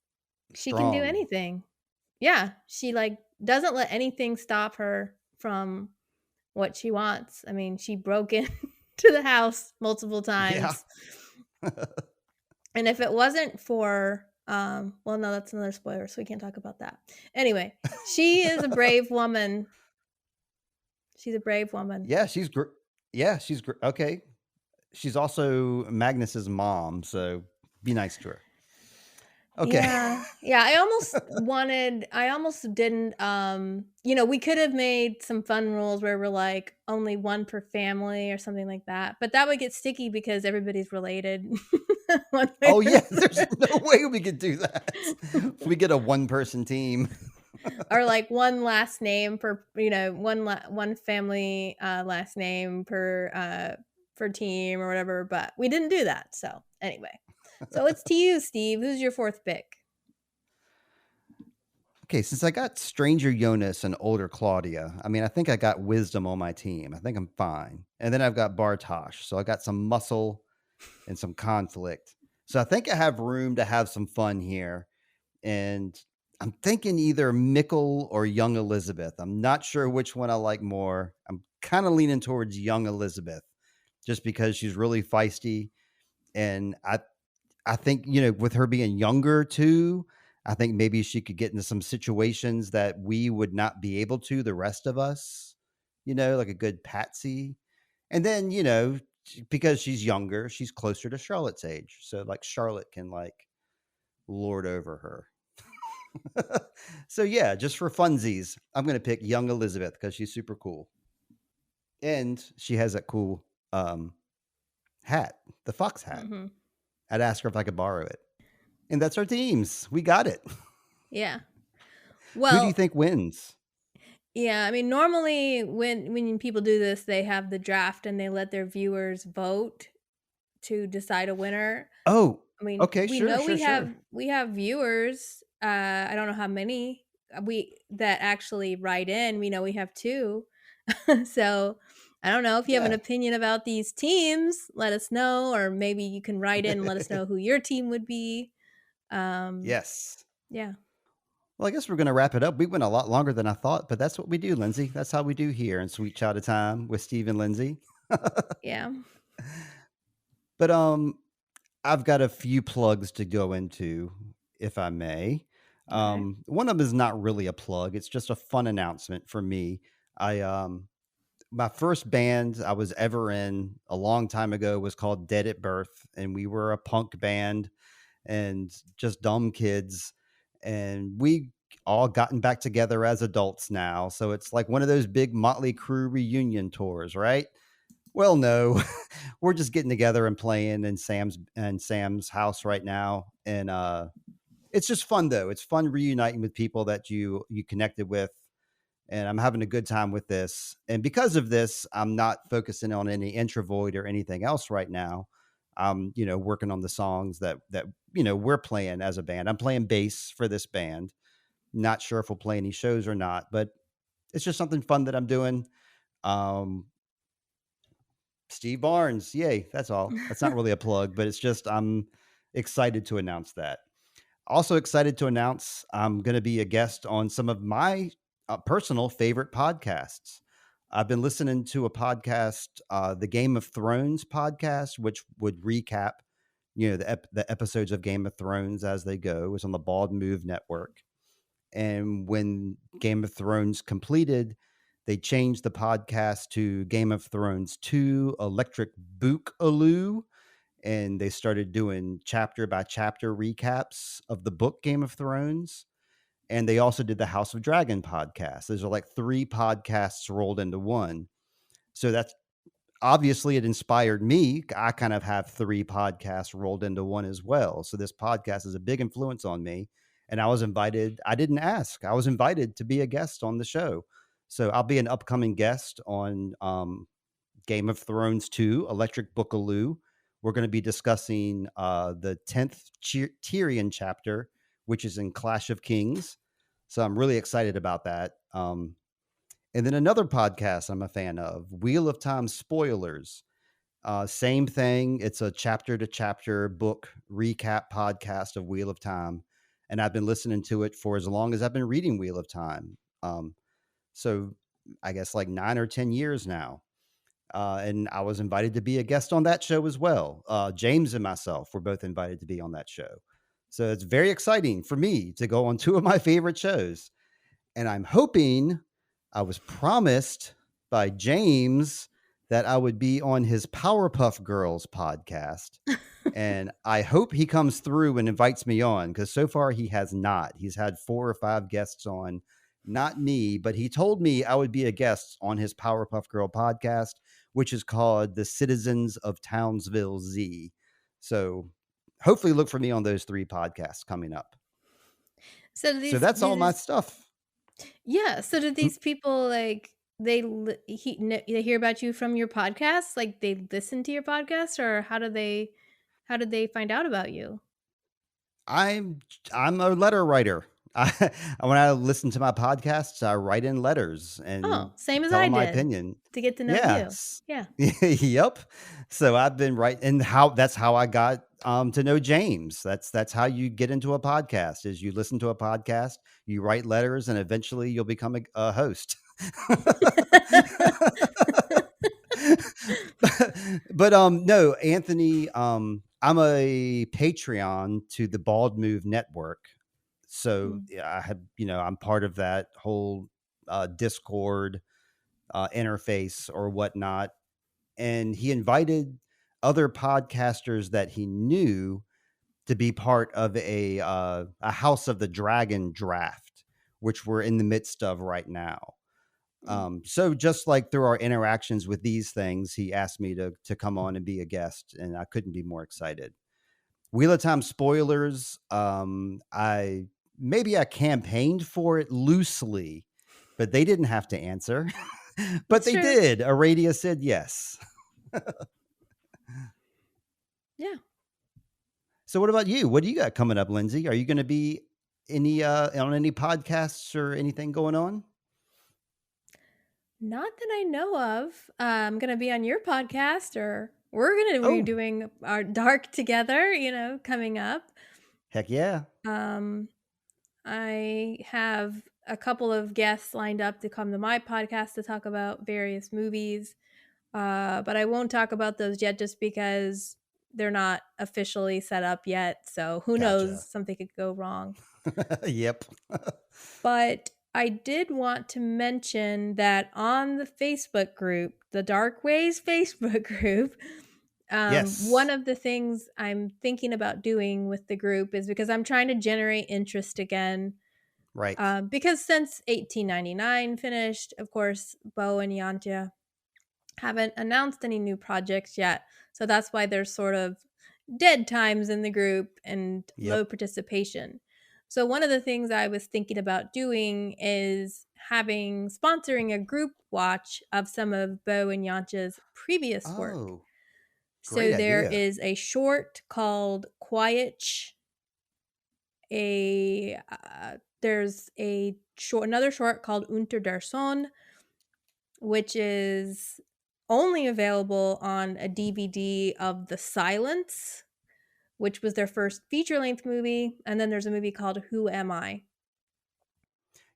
she can do Strong. anything. Yeah, she like doesn't let anything stop her from what she wants. I mean, she broke into the house multiple Yeah. times. And if it wasn't for well no, that's another spoiler, so we can't talk about that. Anyway, she is a brave woman. She's a brave woman. Yeah, she's okay. she's also Magnus's mom, so be nice to her. Okay. Yeah. Yeah, I almost didn't, we could have made some fun rules where we're like only one per family or something like that, but that would get sticky because everybody's related one way Oh, or yeah, there's no way we could do that. If we get a one-person team. or like one last name per, one family, last name per team or whatever, but we didn't do that, so anyway. So it's to you, Steve. Who's your 4th pick? Okay, since I got Stranger Jonas and Older Claudia, I mean, I think I got Wisdom on my team. I think I'm fine. And then I've got Bartosh, so I got some muscle and some conflict. So I think I have room to have some fun here. And I'm thinking either Mickle or Young Elizabeth. I'm not sure which one I like more. I'm kind of leaning towards Young Elizabeth just because she's really feisty. And I think, with her being younger too, I think maybe she could get into some situations that we would not be able to, the rest of us, like a good patsy. And then, because she's younger, she's closer to Charlotte's age. So like Charlotte can like lord over her. So yeah, just for funsies, I'm going to pick young Elizabeth because she's super cool. And she has that cool hat, the fox hat. Mhm. I'd ask her if I could borrow it. And that's our teams. We got it. Yeah. Who do you Well, think wins? yeah, I mean, normally when people do this, they have the draft and they let their viewers vote to decide a winner. Oh, I mean, okay, we sure, know sure, sure. we have viewers. I don't know how many we that actually write in. We know we have 2. So, I don't know if you have an Yeah. opinion about these teams, let us know, or maybe you can write in and let us know who your team would be. Um, Yes. yeah. Well, I guess we're going to wrap it up. We went a lot longer than I thought, but that's what we do, Lindsay. That's how we do here in Sweet Child of Time with Steve and Lindsay. Yeah. But I've got a few plugs to go into, if I may. Okay. One of them is not really a plug; it's just a fun announcement for me. I My first band I was ever in a long time ago was called Dead at Birth, and we were a punk band and just dumb kids. And we all gotten back together as adults now. So it's like one of those big Motley Crue reunion tours, right? Well, no, we're just getting together and playing in Sam's house right now. And it's just fun though. It's fun reuniting with people that you connected with. And I'm having a good time with this. And because of this, I'm not focusing on any intro void or anything else right now. I'm, working on the songs that we're playing as a band. I'm playing bass for this band. Not sure if we'll play any shows or not, but it's just something fun that I'm doing. Um, Steve Barnes, yay! That's all. That's not really a plug, but it's just I'm excited to announce that. Also excited to announce I'm going to be a guest on some of my personal favorite podcasts. I've been listening to a podcast, the Game of Thrones podcast, which would recap, the episodes of Game of Thrones as they go. It's on the Bald Move Network. And when Game of Thrones completed, they changed the podcast to Game of Thrones 2 Electric Bookaloo, and they started doing chapter by chapter recaps of the book Game of Thrones. And they also did the House of Dragon podcast. Those are like 3 podcasts rolled into one. So that's obviously it inspired me. I kind of have 3 podcasts rolled into one as well. So this podcast is a big influence on me. And I was invited. I didn't ask. I was invited to be a guest on the show. So I'll be an upcoming guest on Game of Thrones 2, Electric Bookaloo. We're going to be discussing the 10th Tyrion chapter, which is in Clash of Kings. So I'm really excited about that. And then another podcast I'm a fan of, Wheel of Time Spoilers. Same thing. It's a chapter to chapter book recap podcast of Wheel of Time. And I've been listening to it for as long as I've been reading Wheel of Time. So I guess like 9 or 10 years now. And I was invited to be a guest on that show as well. James and myself were both invited to be on that show. So it's very exciting for me to go on 2 of my favorite shows. And I'm hoping I was promised by James that I would be on his Powerpuff Girls podcast. And I hope he comes through and invites me on, because so far he has not. He's had 4 or 5 guests on, not me, but he told me I would be a guest on his Powerpuff Girl podcast, which is called The Citizens of Townsville Z. So hopefully look for me on those 3 podcasts coming up. So So that's all my stuff. Yeah. So do these people like they hear about you from your podcast? Like they listen to your podcast, or how did they find out about you? I'm a letter writer. When I listen to my podcasts, I write in letters and Oh, same as tell I them my did opinion. to get to know you. Yes. Yeah. Yep. So I've been writing, that's how I got to know James. That's how you get into a podcast, is you listen to a podcast, you write letters, and eventually you'll become a host. But no, Anthony, I'm a Patreon to the Bald Move Network. So Mm. yeah, I have, I'm part of that whole Discord interface or whatnot. And he invited other podcasters that he knew to be part of a House of the Dragon draft, which we're in the midst of right now. Mm. So just like through our interactions with these things, he asked me to come on and be a guest, and I couldn't be more excited. Wheel of Time spoilers. I campaigned for it loosely, but they didn't have to answer. But That's they true. did. Aradia said yes. Yeah. So what about you? What do you got coming up, Lindsey? Are you going to be on any podcasts or anything going on? Not that I know of. I'm gonna be on your podcast, or we're gonna be Oh, doing our dark together. Coming up. heck yeah. I have a couple of guests lined up to come to my podcast to talk about various movies, but I won't talk about those yet just because they're not officially set up yet. So who knows? Gotcha. Something could go wrong. Yep. But I did want to mention that on the Facebook group, the Dark Ways Facebook group, one Yes. of the things I'm thinking about doing with the group is because I'm trying to generate interest again. Right. Because since 1899 finished, of course, Bo and Yantya haven't announced any new projects yet. So that's why there's sort of dead times in the group and low Yep. participation. So one of the things I was thinking about doing is sponsoring a group watch of some of Bo and Yantya's previous work. Oh, great So there idea. is a short called Quiet. There's another short called Unter der Sonne, which is only available on a DVD of The Silence, which was their first feature-length movie, and then there's a movie called Who Am I?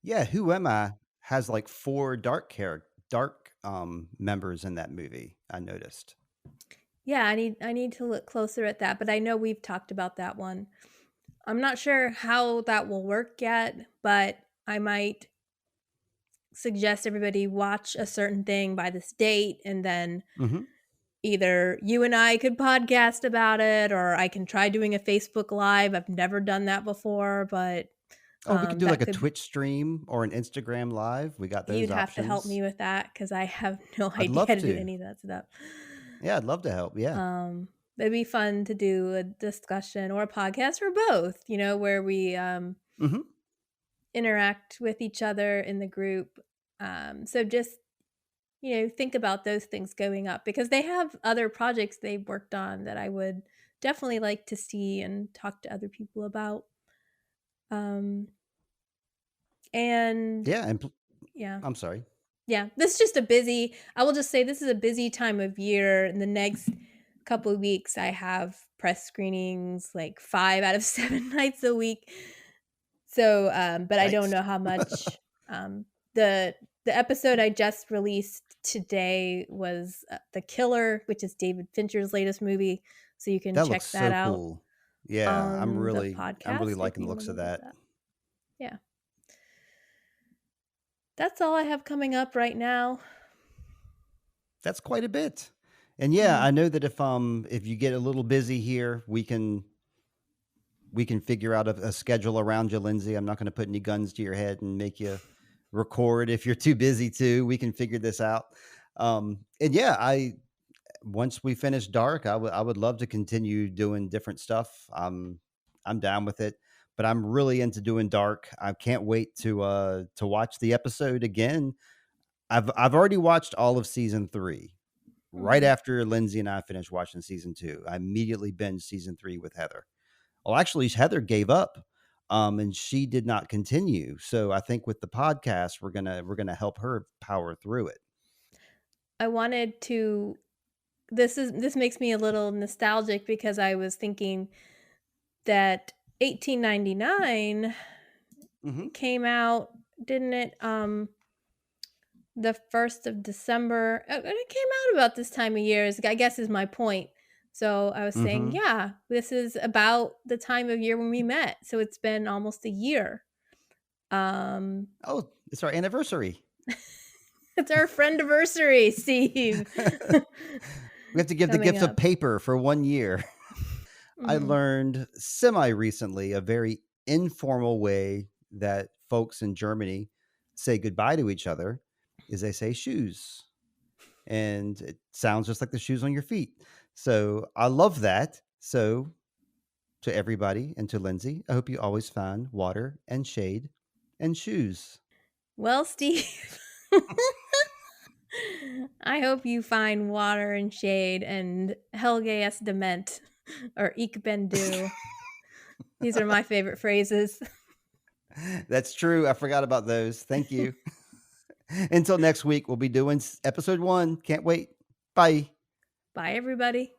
Yeah, Who Am I has like 4 dark members in that movie, I noticed. Yeah, I need to look closer at that, but I know we've talked about that one. I'm not sure how that will work yet, but I might suggest everybody watch a certain thing by this date, and then Mhm. either you and I could podcast about it, or I can try doing a Facebook Live. I've never done that before, but Oh, we could do like that a could Twitch stream or an Instagram live. We got those you'd have to help options. me with that because I have no I'd idea how love to do to. any of that stuff. Yeah, I'd love to help. Yeah. It'd be fun to do a discussion or a podcast or both, where we Mhm. interact with each other in the group. So just think about those things going up because they have other projects they've worked on that I would definitely like to see and talk to other people about. Um, and Yeah, and yeah, I'm sorry. yeah, this is just I will just say this is a busy time of year. In the next couple of weeks, I have press screenings like 5 out of 7 nights a week. So, but I don't Yikes. know how much. The episode I just released today was The Killer, which is David Fincher's latest movie. So you can That check looks that so out cool. Yeah, on the I'm really podcast if liking the you looks want to of get that. that. Yeah. That's all I have coming up right now. That's quite a bit. And yeah, Mhm. I know that if you get a little busy here, we can figure out a schedule around you, Lindsay. I'm not going to put any guns to your head and make you record if you're too busy too. We can figure this out. And yeah, I once we finish Dark, I would love to continue doing different stuff. I'm down with it, but I'm really into doing Dark. I can't wait to watch the episode again. I've already watched all of season 3. Right Mhm. after Lindsay and I finished watching season 2, I immediately binged season 3 with Heather. Well, actually, Heather gave up, and she did not continue. So I think with the podcast, we're gonna help her power through it. I wanted to this makes me a little nostalgic because I was thinking that 1899 Hmm. came out, didn't it? The 1st of December. It came out about this time of year, I guess is my point. So I was saying, Hmm. yeah, this is about the time of year when we met. So it's been almost a year. Um, Oh, it's our anniversary. it's our friendiversary, Steve. We have to give the Coming gift of up. paper for 1 year. I Mhm. learned semi recently a very informal way that folks in Germany say goodbye to each other is they say shoes. And it sounds just like the shoes on your feet. So I love that. So to everybody and to Lindsay, I hope you always find water and shade and shoes. Well, Steve, I hope you find water and shade and Helge S. Dement or Ich bin du. These are my favorite phrases. That's true. I forgot about those. Thank you. Until next week, we'll be doing episode 1. Can't wait. Bye. Bye, everybody.